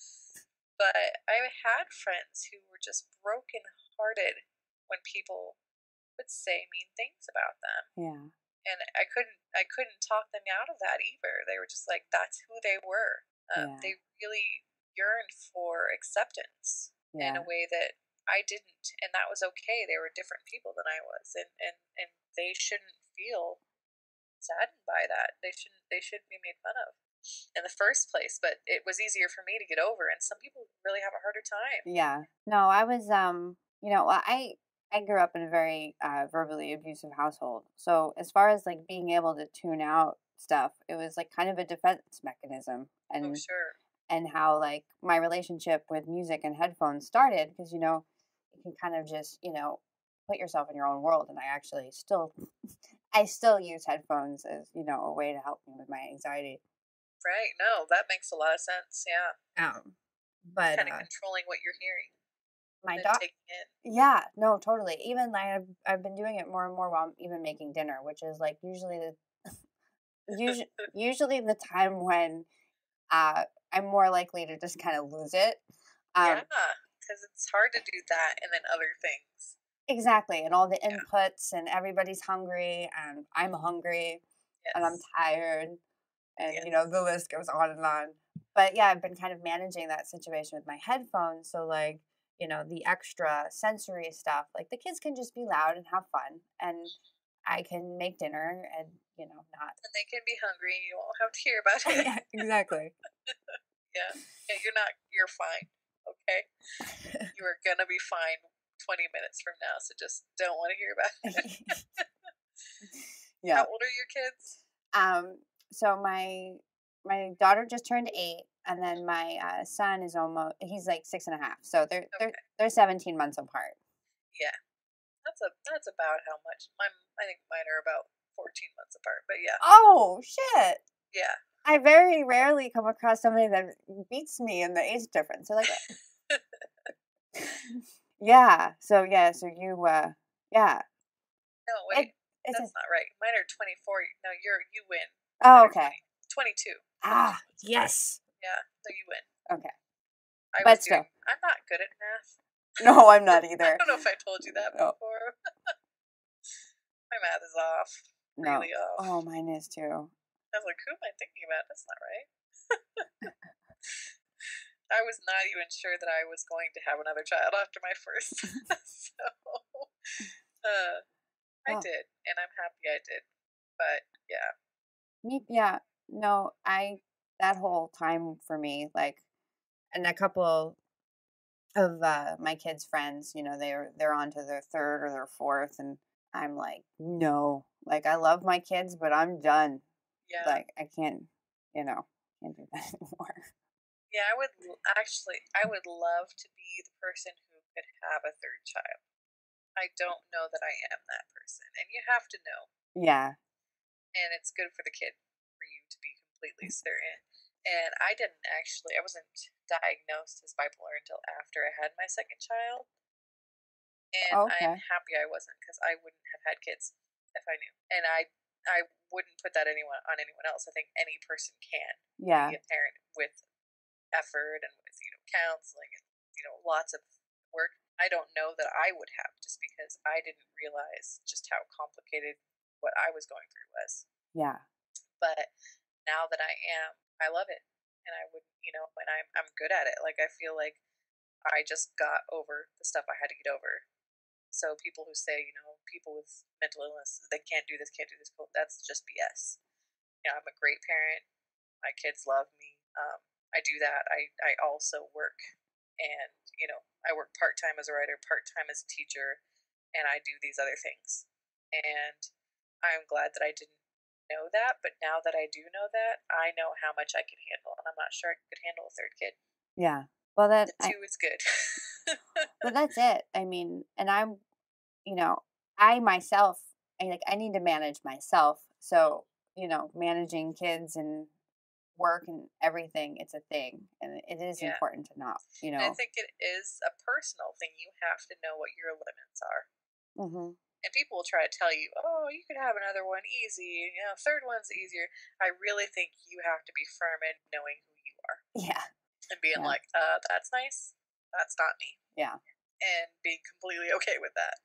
But I had friends who were just broken hearted when people would say mean things about them. Yeah. And I couldn't talk them out of that either. They were just like, that's who they were. Yeah. They really yearned for acceptance in Yeah. a way that I didn't, and that was okay. They were different people than I was, and they shouldn't feel saddened by that. They shouldn't be made fun of in the first place. But it was easier for me to get over, and some people really have a harder time. Yeah. No, I was well, I grew up in a very verbally abusive household. So as far as like being able to tune out stuff, it was like kind of a defense mechanism. Oh, And sure. how like my relationship with music and headphones started because you can kind of just, put yourself in your own world, and I still use headphones as, a way to help me with my anxiety. Right. No, that makes a lot of sense. Yeah. But Kind of controlling what you're hearing my and dog, taking in. yeah, no, totally. Even like I've been doing it more and more while I'm even making dinner, which is like usually the time when uh I'm more likely to just kind of lose it. Yeah, Um, because it's hard to do that and then other things. exactly, and all the Yeah. inputs, and everybody's hungry, and I'm hungry, and I'm Yes. tired, and Yes. the list goes on and on. But yeah, I've been kind of managing that situation with my headphones, so like, the extra sensory stuff, like the kids can just be loud and have fun, and I can make dinner and, not. And they can be hungry and you won't have to hear about it. Yeah, exactly. Yeah. Yeah, you're fine. Okay? You are gonna be fine 20 minutes from now, so just don't want to hear about it. Yeah. How old are your kids? So my daughter just turned 8, and then my son is he's like 6.5. So Okay. they're 17 months apart. Yeah. That's about how much. I think mine are about 14 months apart, but yeah. Oh shit! Yeah. I very rarely come across somebody that beats me in the age difference. So like, yeah. So yeah. So you yeah. No, It wait. it's a, That's not right. Mine are 24. No, you win. oh Mine are okay. 22. 22 Ah months apart. yes. Yeah, so you win. Okay. But still, I'm not good at math. no, I'm not I either. don't know if I told you that No. before. My math is off. No. Really off. Oh, mine is too. I was like, who am I thinking about? That's not right. I was not even sure that I was going to have another child after my first. So, I Oh, did, and I'm happy I did. But yeah, yeah. No, that whole time for me, like, and a couple of my kids' friends, they're on to their third or their fourth, and I'm like, no, like I love my kids, but I'm done. yeah, Like I can't do that anymore. yeah. I would love to be the person who could have a third child. I don't know that I am that person, and you have to know. Yeah. And it's good for the kid for you to be completely certain. And I wasn't diagnosed as bipolar until after I had my second child. And I'm Okay. happy I wasn't because I wouldn't have had kids if I knew. And I wouldn't put that anyone else. I think any person can be Yeah. a parent with effort and with counseling and lots of work. I don't know that I would have just because I didn't realize just how complicated what I was going through was. Yeah. But now that I am, I love it, and I would, when I'm good at it. Like I feel like I just got over the stuff I had to get over. So people who say, people with mental illness, they can't do this, can't do this, that's just BS. I'm a great parent. My kids love me. I do that. I also work, and I work part time as a writer, part time as a teacher, and I do these other things. And I'm glad that I didn't know that, but now that I do know that, I know how much I can handle, and I'm not sure I could handle a third kid. Yeah. Well, The two is good. but that's it. I mean, and you know, I myself, I need to manage myself. So, managing kids and work and everything, it's a thing. And it is Yeah. important to not, And I think it is a personal thing. You have to know what your limits are. hmm And people will try to tell you, oh, you could have another one easy, third one's easier. I really think you have to be firm in knowing who you are yeah. and being Yeah. like, that's nice. That's not me. Yeah. And being completely okay with that.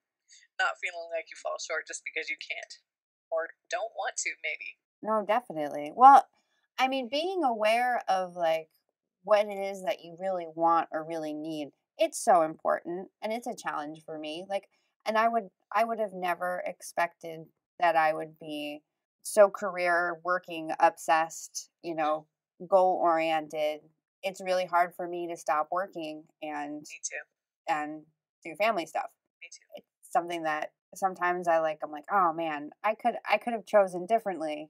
not feeling like you fall short just because you can't or don't want to, maybe. No, definitely. Well, I mean, being aware of like what it is that you really want or really need, it's so important and it's a challenge for me. Like, and I would have never expected that I would be so career working obsessed, goal oriented. It's really hard for me to stop working Me too. and do family stuff. Me too. It's something that sometimes I'm like, oh man, I could have chosen differently.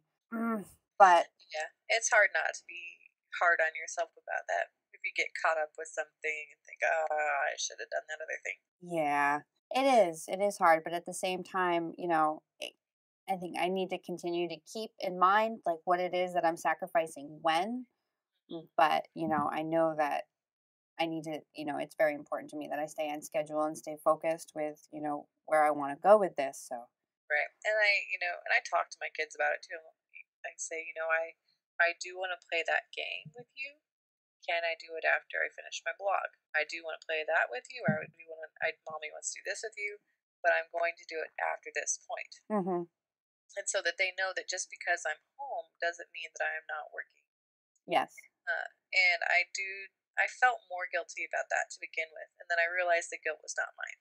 But Yeah, it's hard not to be hard on yourself about that. If you get caught up with something and think, "Oh, I should have done that other thing." yeah, it is hard, but at the same time, I think I need to continue to keep in mind like what it is that I'm sacrificing when. But I know that I need to, it's very important to me that I stay on schedule and stay focused with, where I want to go with this. So, Right. And I talk to my kids about it too. I say, I do want to play that game with you. Can I do it after I finish my blog? I do want to play that with you. Mommy wants to do this with you, but I'm going to do it after this point. hmm, And so that they know that just because I'm home doesn't mean that I am not working. yes, And I felt more guilty about that to begin with. And then I realized the guilt was not mine.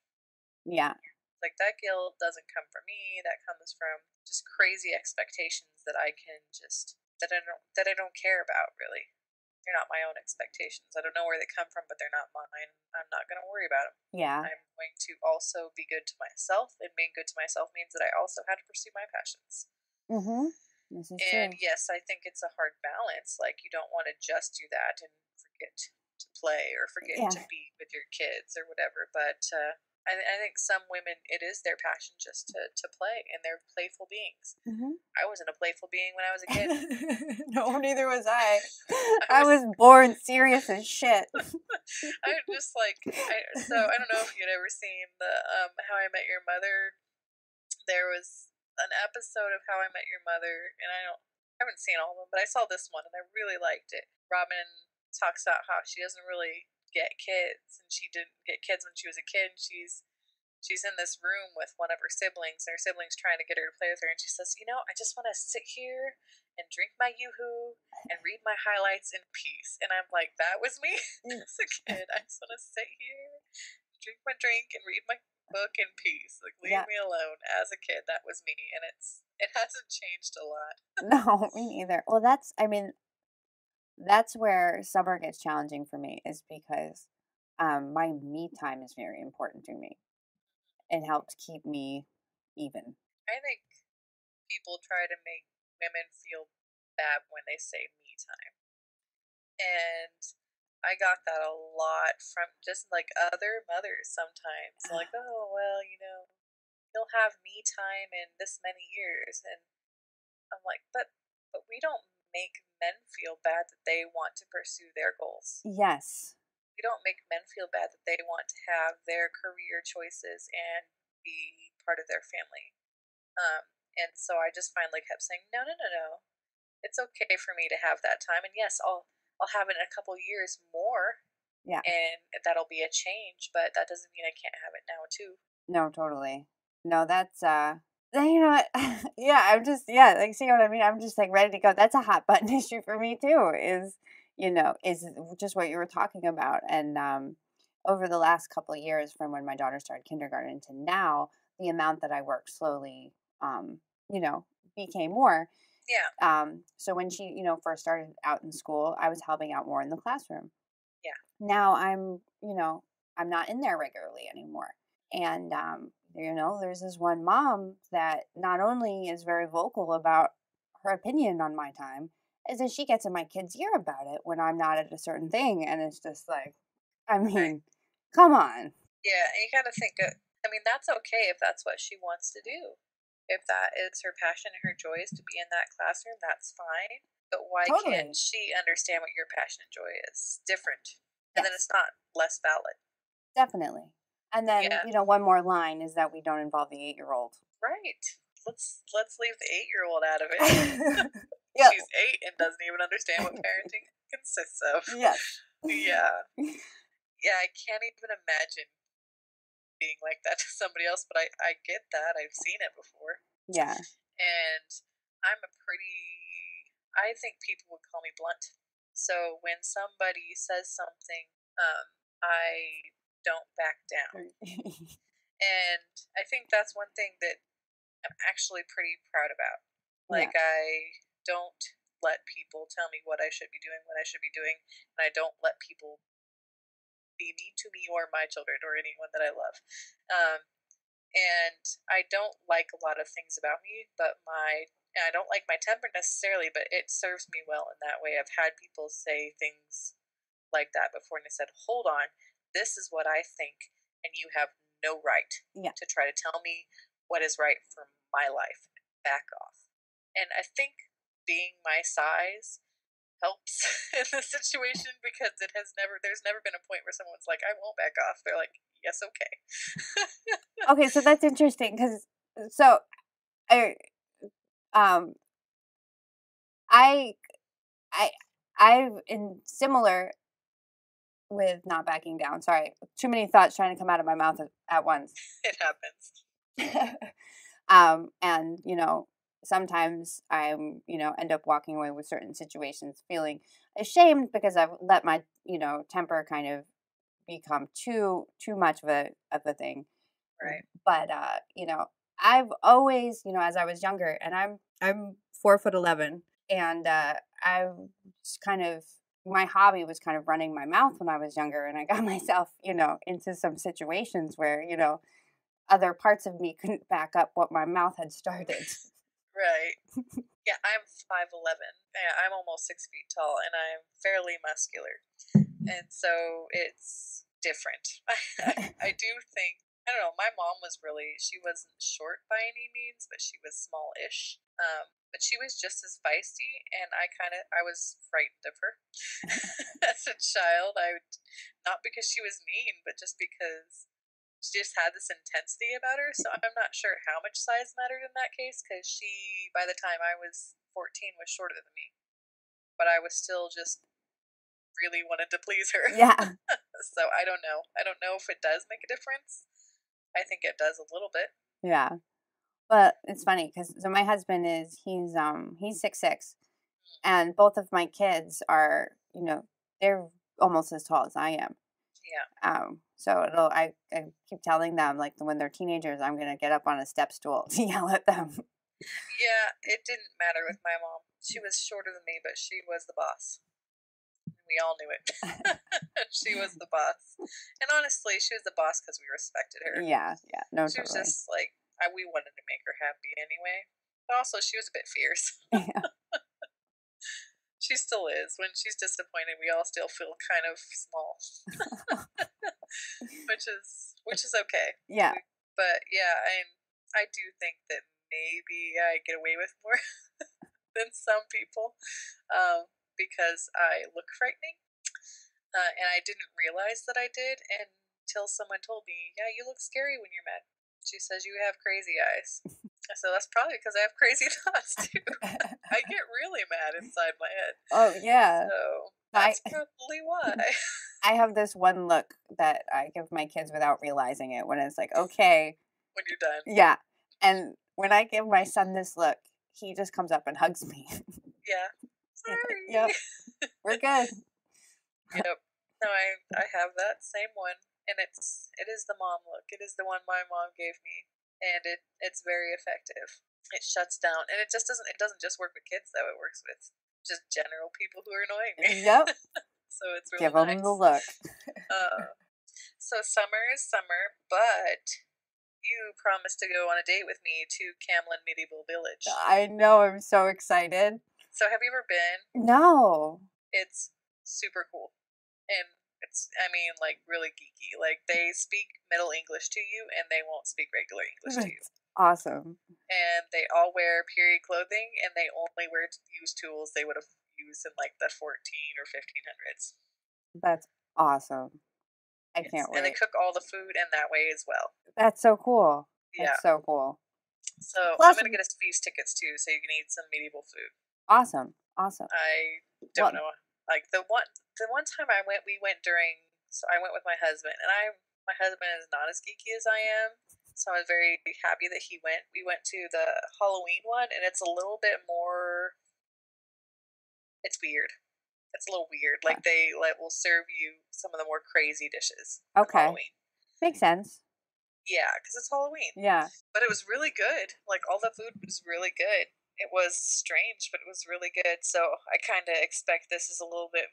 yeah, Like that guilt doesn't come from me. That comes from just crazy expectations that that I don't care about really. They're not my own expectations. I don't know where they come from, but they're not mine. I'm not going to worry about them. yeah. I'm going to also be good to myself, and being good to myself means that I also had to pursue my passions. Mm-hmm. This is And true. yes, I think it's a hard balance. Like you don't want to just do that and forget to play or forget Yeah. to be with your kids or whatever. But I think some women, it is their passion just to play, and they're playful beings. Hmm. I wasn't a playful being when I was a kid. No, neither was I. I I was was born serious as shit. I'm just like I don't know if you'd ever seen the How I Met Your Mother. There was an episode of How I Met Your Mother, and I haven't seen all of them, but I saw this one and I really liked it. Robin talks about how she doesn't really get kids, and she didn't get kids when she was a kid. And she's in this room with one of her siblings, and her siblings trying to get her to play with her, and she says, I just want to sit here and drink my yoo-hoo and read my highlights in peace. And I'm like, that was me as a kid. I just want to sit here, drink my drink, and read my book in peace. Like, leave Yeah. me alone. As a kid, that was me, and it hasn't changed a lot. No, me neither. Well, I mean, that's where summer gets challenging for me is because my me time is very important to me. It helps keep me even. I think people try to make women feel bad when they say me time. And I got that a lot from just like other mothers sometimes. Like, oh, well, you'll have me time in this many years. And I'm like, but we don't make men feel bad that they want to pursue their goals. Yes. We don't make men feel bad that they want to have their career choices and be part of their family. And so I just finally kept saying, no, no, no, no. It's okay for me to have that time. And yes, I'll have it in a couple years more, Yeah. and that'll be a change, but that doesn't mean I can't have it now too. No, totally. No, that's you know what? Yeah, like see what I mean? I'm just like ready to go. That's a hot button issue for me too, is just what you were talking about. And over the last couple of years from when my daughter started kindergarten to now, the amount that I work slowly um, you know, became more. Yeah, So when she, first started out in school, I was helping out more in the classroom. yeah, Now I'm not in there regularly anymore. And, there's this one mom that not only is very vocal about her opinion on my time, is that she gets in my kid's ear about it when I'm not at a certain thing. And it's just like, I right. mean, come on. Yeah, and you got to think, I mean, that's okay if that's what she wants to do. If that is her passion and her joy is to be in that classroom, that's fine. But why can't Totally. she understand what your passion and joy is? Different. And then Yes, it's not less valid. definitely. And then, Yeah, one more line is that we don't involve the 8-year-old. right. Let's leave the 8-year-old out of it. Yeah. She's 8 and doesn't even understand what parenting consists of. Yes. Yeah. Yeah, I can't even imagine being like that to somebody else, but I get that. I've seen it before. Yeah. And I'm a pretty, I think people would call me blunt. So when somebody says something, I don't back down. And I think that's one thing that I'm actually pretty proud about. Yeah. Like, I don't let people tell me what I should be doing, what I should be doing, and I don't let people be mean to me or my children or anyone that I love. And I don't like a lot of things about me, but I don't like my temper necessarily, but it serves me well in that way. I've had people say things like that before, and I said, "Hold on, this is what I think, and you have no right Yeah. to try to tell me what is right for my life. Back off." And I think being my size helps in this situation because there's never been a point where someone's like, "I won't back off." They're like, "Yes, okay." Okay, so that's interesting because so I um I I I've in similar with not backing down. Sorry, too many thoughts trying to come out of my mouth at once. It happens. And sometimes I'm end up walking away with certain situations feeling ashamed because I've let my temper kind of become too much of a thing. Right. But I've always as I was younger, and I'm 4'11", and I just kind of my hobby was kind of running my mouth when I was younger, and I got myself into some situations where other parts of me couldn't back up what my mouth had started. Right. Yeah, I'm 5'11". Yeah, I'm almost 6 feet tall, and I'm fairly muscular, and so it's different. I do think I don't know. My mom was she wasn't short by any means, but she was small-ish. But she was just as feisty, and I was frightened of her as a child. Not because she was mean, but just because she just had this intensity about her. So I'm not sure how much size mattered in that case, because she, by the time I was 14, was shorter than me. But I was still just really wanted to please her. Yeah. So I don't know. I don't know if it does make a difference. I think it does a little bit. Yeah. But it's funny because so my husband he's 6'6", and both of my kids are they're almost as tall as I am. Yeah. So I keep telling them, like, when they're teenagers, I'm gonna get up on a step stool to yell at them. Yeah, it didn't matter with my mom. She was shorter than me, but she was the boss. We all knew it. She was the boss. And honestly, she was the boss because we respected her. Yeah, no, She was totally. just like, we wanted to make her happy anyway. But also, she was a bit fierce. Yeah, She still is. When she's disappointed, we all still feel kind of small, which is okay. yeah, But yeah, I do think that maybe I get away with more than some people, because I look frightening, and I didn't realize that I did until someone told me, "Yeah, you look scary when you're mad." She says you have crazy eyes. So that's probably because I have crazy thoughts too. I get really mad inside my head. oh yeah. So I that's probably why. I have this one look that I give my kids without realizing it when it's like, okay, When you're done. yeah, and when I give my son this look, he just comes up and hugs me. Yeah. He's like, Sorry. "Yep, we're good." Yep. No, I have that same one, and it is the mom look. It is the one my mom gave me, and it's very effective. It shuts down, and it doesn't just work with kids though. It works with just general people who are annoying me. Yep, So it's really give them the nice. look. So summer is summer, but you promised to go on a date with me to Camlin Medieval Village. I know, I'm so excited. So have you ever been? No. It's super cool. And I mean, like, really geeky. Like, they speak Middle English to you, and they won't speak regular English to you. That's awesome. And they all wear period clothing, and they only use tools they would have used in, like, the 14 or 1500s. That's awesome. I Yes. can't And they wait. cook all the food in that way as well. That's so cool. Yeah. That's so cool. So Plus, I'm going to get us feast tickets, too, so you can eat some medieval food. awesome. I don't know. Like, the one time we went during, so I went with my husband, and My husband is not as geeky as I am, so I was very happy that he went. We went to the Halloween one, and it's a little bit more. It's weird. It's a little weird. Like they will serve you some of the more crazy dishes of Okay. Halloween. Makes sense. Yeah, because it's Halloween. Yeah. But it was really good. Like all the food was really good. It was strange, but it was really good. So I kind of expect this is a little bit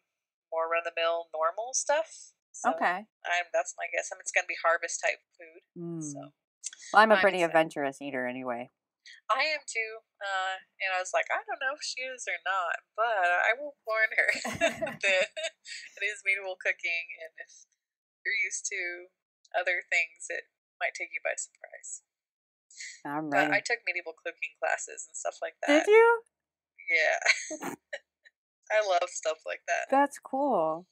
more run of the mill normal stuff. So Okay. that's my guess. I mean, it's gonna be harvest type food. So Well, I'm a I'm pretty excited. adventurous eater anyway. I am too. And I was like, I don't know if she is or not, but I will warn her that it is medieval cooking, and if you're used to other things, it might take you by surprise. I'm But I ready. took medieval cooking classes and stuff like Did that. you? Yeah. I love stuff like that. That's cool.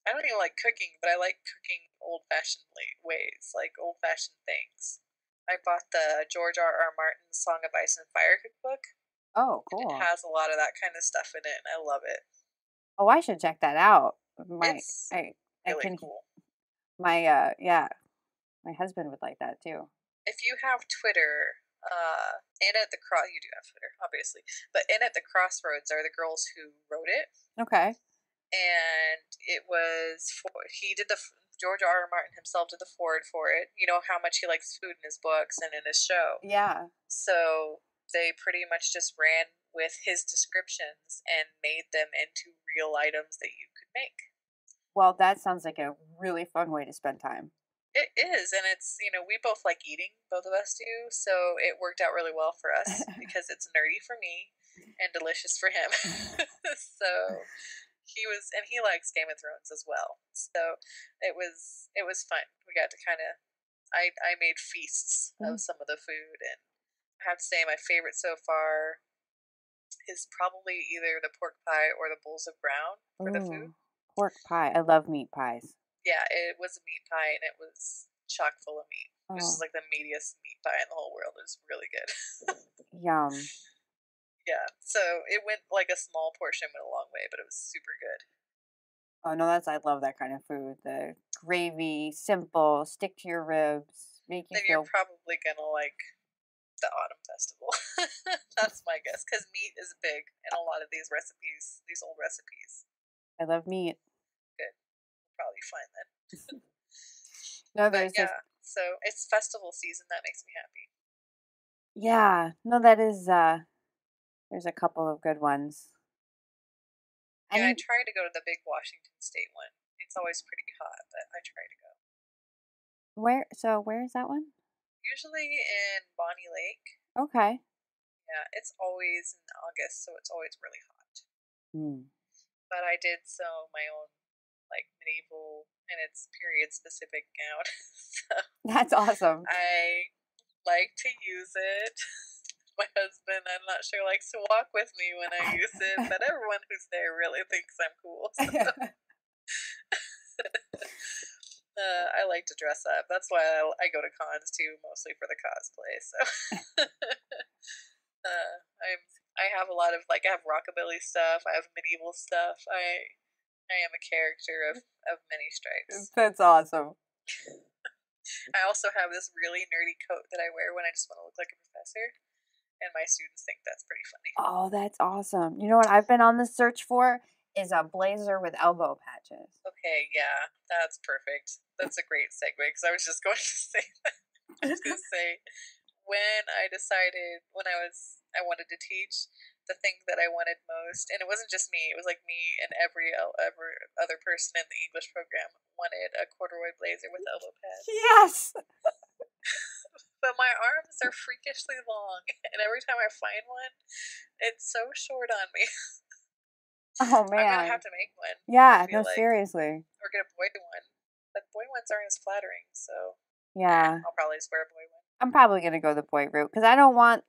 I don't even like cooking, but I like cooking old-fashioned ways, like old-fashioned things. I bought the George R. R. Martin Song of Ice and Fire cookbook, Oh, and it cool. has a lot of that kind of stuff in it, and I love it. Oh, I should check that out. It's I really can cool. yeah, my husband would like that too. If you have Twitter, and at the cross, you do have Twitter, obviously, but in at the crossroads are the girls who wrote it, Okay. and he did George R. R. Martin himself did the forward for it. You know how much he likes food in his books and in his show. Yeah. So they pretty much just ran with his descriptions and made them into real items that you could make. Well, that sounds like a really fun way to spend time. It is, and it's, we both like eating, both of us do, so it worked out really well for us because it's nerdy for me and delicious for him. So and he likes Game of Thrones as well. So it was fun. We got to kind of I made feasts of some of the food, and I have to say my favorite so far is probably either the pork pie or the bowls of brown for the food. Pork pie. I love meat pies. Yeah, it was a meat pie, and it was chock full of meat. It was Oh, just like the meatiest meat pie in the whole world. It was really good. yum. Yeah, so it went like a small portion went a long way, but it was super good. Oh no, I love that kind of food. The gravy, simple, stick to your ribs, make you Then you're feel. probably gonna like the autumn festival. That's my guess, because meat is big in a lot of these recipes, these old recipes. I love meat. Good, we'll probably find that. No, But there's this. yeah, so it's festival season. That makes me happy. Yeah, no, that is. There's a couple of good ones. I Yeah, I need try to go to the big Washington State one. It's always pretty hot, but I try to go. where. So where is that one? Usually in Bonnie Lake. Okay. Yeah, it's always in August, so it's always really hot. Hmm. But I did sew my own like medieval and it's period specific gown. So That's awesome. I like to use it. My husband, I'm not sure, likes to walk with me when I use it, but everyone who's there really thinks I'm cool. So. I like to dress up. That's why I go to cons too, mostly for the cosplay. So I have a lot of I have rockabilly stuff. I have medieval stuff. I am a character of many stripes. That's awesome. I also have this really nerdy coat that I wear when I just want to look like a professor, and my students think that's pretty funny. Oh, that's awesome. You know what I've been on the search for is a blazer with elbow patches. Okay, yeah, that's perfect. That's a great segue because I was just going to say that. I was going to say when I decided when I wanted to teach, the thing that I wanted most, and it wasn't just me, it was like me and every other person in the English program wanted a corduroy blazer with elbow pads. Yes. But my arms are freakishly long, and every time I find one, it's so short on me. Oh I'm gonna man. have to make one. Yeah, no, seriously. Or get a boy one. But boy ones aren't as flattering, so Yeah. I'll probably just wear a boy one. I'm probably gonna go the boy route because I don't want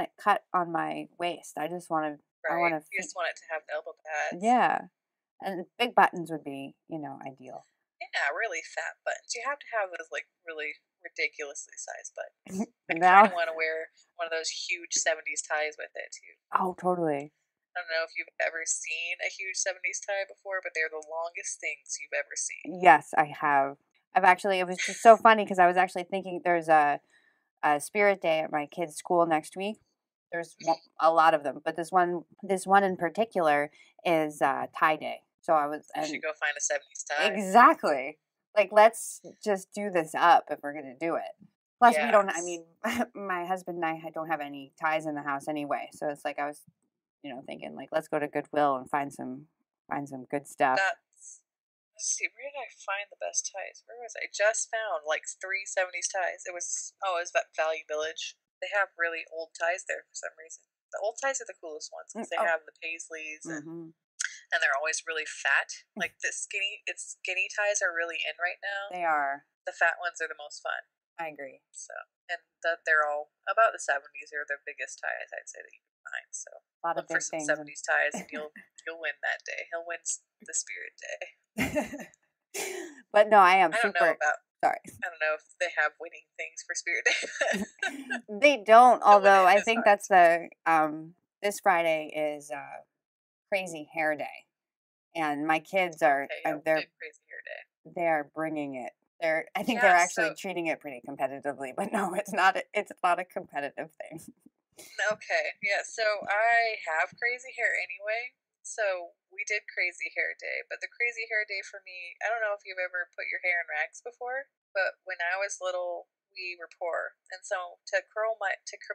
it cut on my waist. I just want to. Right. I want to. You just want it to have elbow pads. Yeah, and big buttons would be ideal. Yeah, really fat buttons. You have to have those like really ridiculously sized buttons. I Now. kind of want to wear one of those huge 70s ties with it too. Oh, totally. I don't know if you've ever seen a huge 70s tie before, but they're the longest things you've ever seen. Yes, I have. it was just so funny because I was actually thinking there's a spirit day at my kids' school next week. There's a lot of them, but this one in particular is tie day. So I was You should go find a 70s tie. exactly like let's just do this up if we're gonna do it. Plus, we don't. I Yes. mean, my husband and I don't have any ties in the house anyway, so it's like I was, thinking like let's go to Goodwill and find some good stuff. Let's see, where did I find the best ties? Where was I? Just found like 3 70s ties. It was Value Village. They have really old ties there for some reason. The old ties are the coolest ones because they have the paisleys and they're always really fat. Like the skinny ties are really in right now. They are. The fat ones are the most fun. I agree. So, and that they're all about the 70s are the biggest ties I'd say that you can find. So a lot of look for some things 70s ties and you'll win that day. He'll win the spirit day. But no, I am I don't super. know about. Sorry. I don't know if they have winning things for Spirit Day. They don't. Although I think that's the this Friday is Crazy Hair Day, and my kids are they're Crazy Hair Day. They're bringing it. I think they're actually treating it pretty competitively, but no, it's not. It's not a competitive thing. Okay, yeah. So I have crazy hair anyway. So we did Crazy Hair Day, but the Crazy Hair Day for me, I don't know if you've ever put your hair in rags before, but when I was little, we were poor, and so to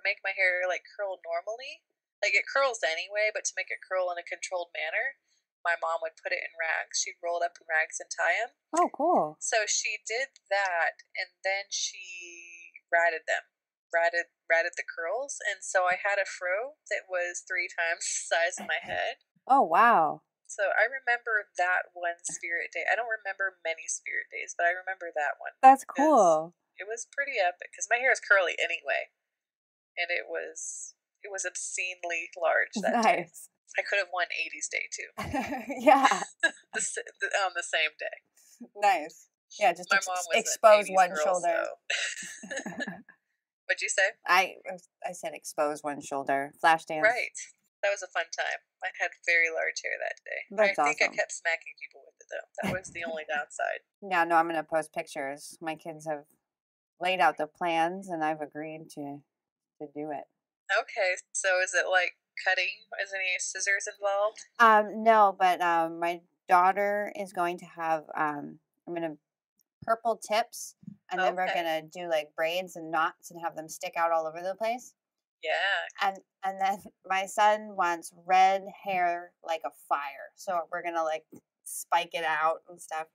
make my hair like curl normally, like it curls anyway, but to make it curl in a controlled manner, my mom would put it in rags. She'd roll it up in rags and tie them. Oh, cool! So she did that, and then she ratted them. Ratted the curls, and so I had a fro that was 3 times the size of my head. Oh, wow. So I remember that one Spirit Day. I don't remember many Spirit Days, but I remember that one. That's cool. It was pretty epic because my hair is curly anyway, and it was obscenely large that day. I could have won 80s Day too. Yeah. On the same day. Nice. Yeah, just my mom was expose one girl, shoulder. So. What'd you say? I said expose one shoulder. Flash dance. Right. That was a fun time. I had very large hair that day. That's I think awesome. I kept smacking people with it, though. That was the only downside. Yeah, no, I'm going to post pictures. My kids have laid out the plans, and I've agreed to do it. Okay, so is it like cutting? Is any scissors involved? No, but my daughter is going to have I'm going to purple tips, and then we're going to do like braids and knots and have them stick out all over the place. Yeah. And then my son wants red hair like a fire. So we're going to like spike it out and stuff.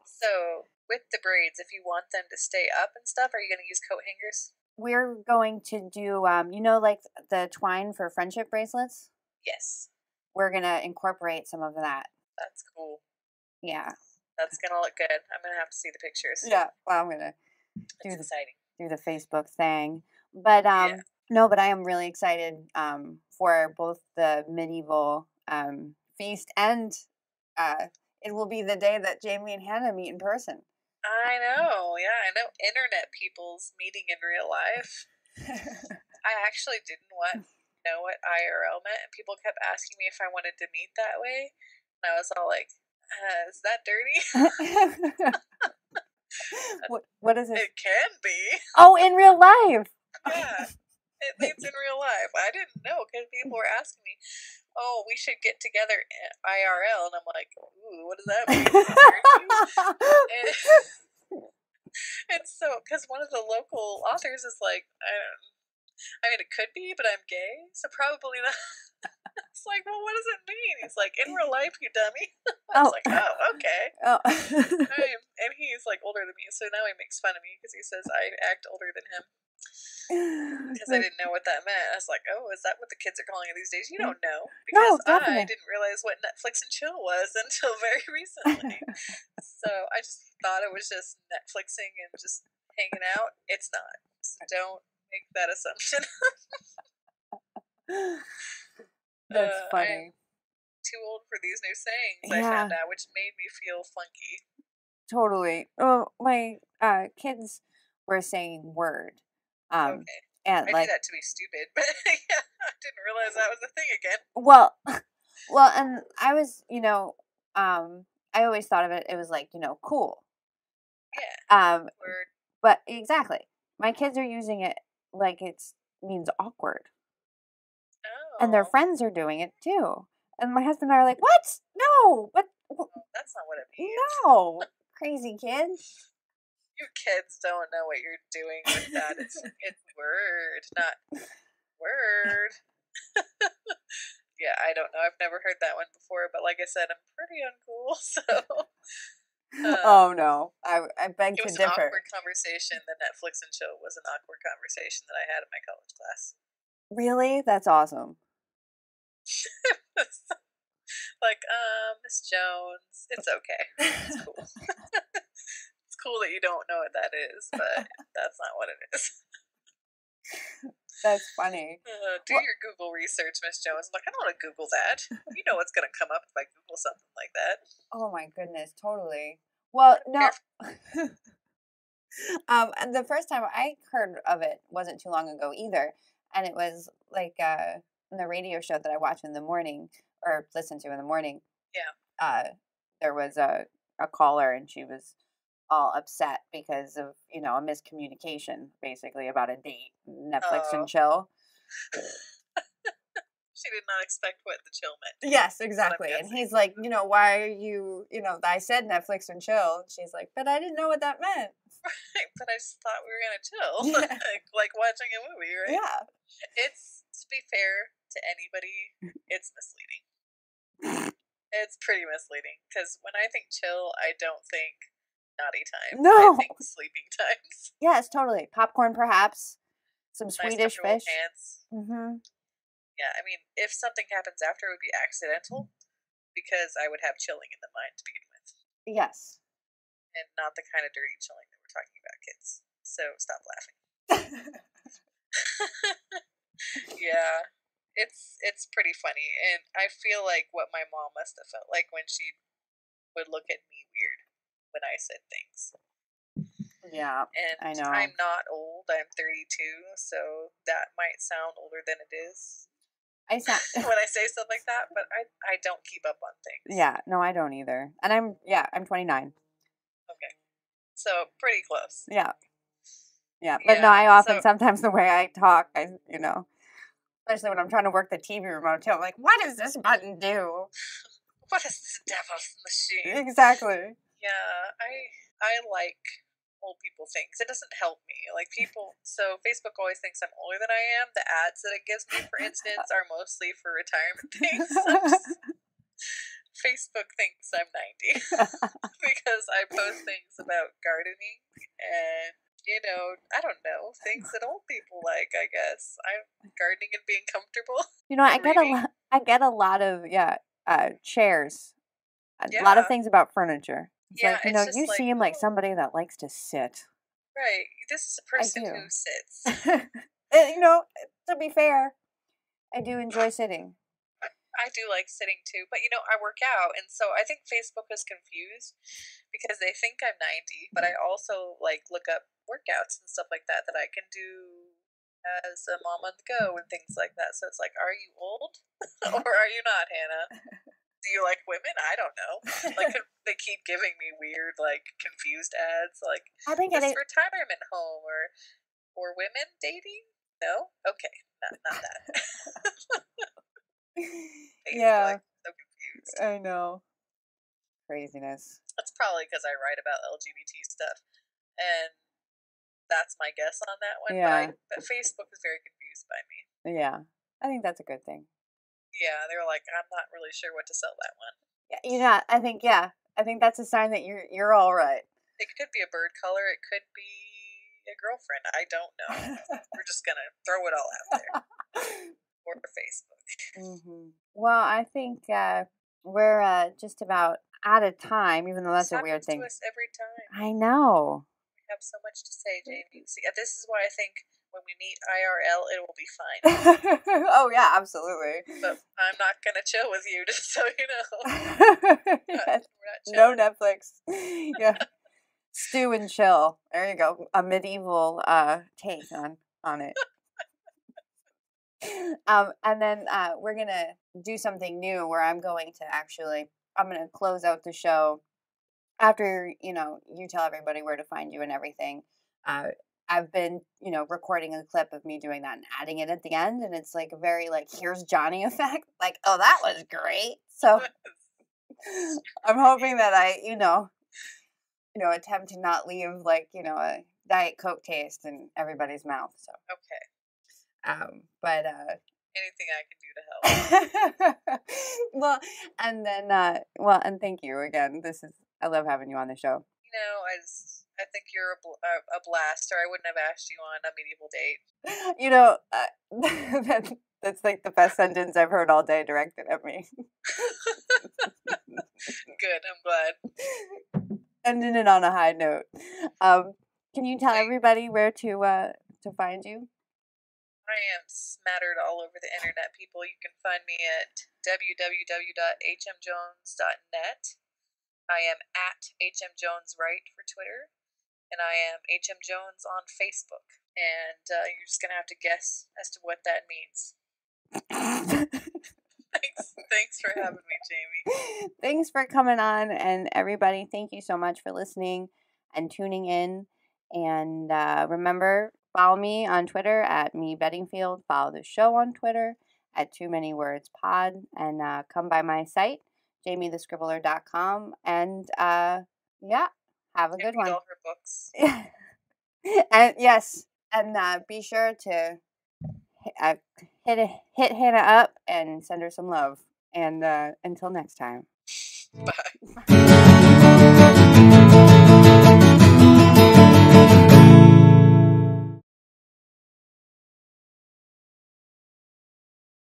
So with the braids, if you want them to stay up and stuff, are you going to use coat hangers? We're going to do, like the twine for friendship bracelets? Yes. We're going to incorporate some of that. That's cool. Yeah. That's going to look good. I'm going to have to see the pictures. Yeah. Well, I'm going to do the Facebook thing. But, no, but I am really excited for both the medieval feast and it will be the day that Jayme and Hannah meet in person. I know, yeah, I know internet people's meeting in real life. I actually didn't know what IRL meant, and people kept asking me if I wanted to meet that way, and I was all like, is that dirty? What is it? It can be. Oh, in real life. Yeah. It means in real life. I didn't know because people were asking me, "Oh, we should get together IRL," and I'm like, "Ooh, what does that mean?" and so, because one of the local authors is like, I mean, it could be, but I'm gay, so probably not. It's like, well, what does it mean? He's like, in real life, you dummy. I was like, oh, okay. Oh. And he's like older than me, so now he makes fun of me because he says I act older than him. Because I didn't know what that meant. I was like, oh, is that what the kids are calling it these days? You don't know. Because I didn't realize what Netflix and chill was until very recently. So I just thought it was just Netflixing and just hanging out. It's not. So don't make that assumption. That's funny. I'm too old for these new sayings, I found out, which made me feel funky. Totally. Oh, my kids were saying word. Okay. And I knew that to be stupid, but yeah, I didn't realize that was a thing again. Well, and I was, I always thought of it, it was like, cool. Yeah. Word. But exactly, my kids are using it like it's means awkward, and their Oh. friends are doing it too. And my husband and I are like, "What? No, but Well, that's not what it means. no, crazy kid." You kids don't know what you're doing with that. It's word, not word. Yeah, I don't know. I've never heard that one before, but like I said, I'm pretty uncool, so Oh no, I beg it to was an differ. awkward conversation. The Netflix and chill was an awkward conversation that I had in my college class. Really, that's awesome. Like, Miss Jones, it's okay. It's cool. It's cool that you don't know what that is, but that's not what it is. That's funny. Do your Google research, Miss Jones. I'm like, I don't want to Google that. You know what's going to come up if I Google something like that. Oh my goodness, totally. Well, no. Careful. And the first time I heard of it wasn't too long ago either, and it was like in the radio show that I watch in the morning or listen to in the morning. Yeah. There was a caller, and she was all upset because of a miscommunication, basically about a date, Netflix and Oh. chill. She did not expect what the chill meant. Yes, exactly. And he's like, why are you, I said Netflix and chill. And she's like, but I didn't know what that meant. Right, but I just thought we were gonna chill, Yeah. like watching a movie, right? Yeah. It's, to be fair to anybody, it's misleading. It's pretty misleading because when I think chill, I don't think naughty time. No. I think sleeping times. Yes, totally. Popcorn, perhaps. Some Nice Swedish comfortable fish. pants. Mm-hmm. Yeah, I mean, if something happens after, it would be accidental because I would have chilling in the mind to begin with, Yes. and not the kind of dirty chilling that we're talking about, kids. So stop laughing. Yeah, it's pretty funny, and I feel like what my mom must have felt like when she would look at me weird when I said things. Yeah, And I know. I'm not old. I'm 32, so that might sound older than it is. When I say stuff like that, but I don't keep up on things. Yeah, no, I don't either. And I'm 29. Okay, so pretty close. Yeah. Yeah, but no, I often sometimes the way I talk, especially when I'm trying to work the TV remote too, I'm like, what does this button do? What is this devil's machine? Exactly. Yeah, I like old people things. It doesn't help me. Like so Facebook always thinks I'm older than I am. The ads that it gives me, for instance, are mostly for retirement things. Facebook thinks I'm 90 because I post things about gardening and I don't know, things that old people like, I guess. I'm gardening and being comfortable. I get a lot of chairs. A lot of things about furniture. It's like, it's you just seem like somebody that likes to sit. Right. This is a person who sits. To be fair, I do enjoy sitting. I do like sitting too, but I work out, and so I think Facebook is confused because they think I'm 90, but I also look up workouts and stuff like that I can do as a mom on the go and things like that. So it's like, are you old or are you not, Hannah? Do you like women? I don't know. They keep giving me weird, confused ads, I think this retirement home or women dating. No, okay, not that. Yeah, so confused. I know. Craziness. That's probably because I write about LGBT stuff, and that's my guess on that one. Yeah. But Facebook is very confused by me. Yeah, I think that's a good thing. Yeah, they were like, I'm not really sure what to sell that one. Yeah, I think that's a sign that you're all right. It could be a bird color. It could be a girlfriend. I don't know. We're just gonna throw it all out there. Or Facebook. Mm-hmm. Well, I think we're just about out of time, even though that's a weird thing. This happens to us every time. I know. We have so much to say, Jayme. See, this is why I think when we meet IRL, it will be fine. Oh yeah, absolutely. But I'm not gonna chill with you, just so you know. Yes. No Netflix. Yeah. Stew and chill. There you go. A medieval take on it. And then we're gonna do something new where I'm gonna close out the show after, you tell everybody where to find you and everything, uh, I've been, recording a clip of me doing that and adding it at the end. And it's like a very like, here's Johnny effect. Like, oh, that was great. So I'm hoping that I, attempt to not leave like, a Diet Coke taste in everybody's mouth. So, but, anything I can do to help. well, and then, and thank you again. I love having you on the show. I think you're a blast, or I wouldn't have asked you on a medieval date. That's like the best sentence I've heard all day directed at me. Good, I'm glad. Ending it on a high note. Can you tell everybody where to find you? I am smattered all over the internet, people. You can find me at www.hmjones.net. I am at hmjoneswrite for Twitter, and I am hmjones on Facebook. And you're just gonna have to guess as to what that means. Thanks for having me, Jayme. Thanks for coming on, and everybody, thank you so much for listening and tuning in. And remember, follow me on Twitter at @meBettingfield. Follow the show on Twitter at Too Many Words Pod, and come by my site, JaymeTheScribbler.com. And yeah, have a good one. Read all her books. And yes, and be sure to hit Hannah up and send her some love. And until next time. Bye.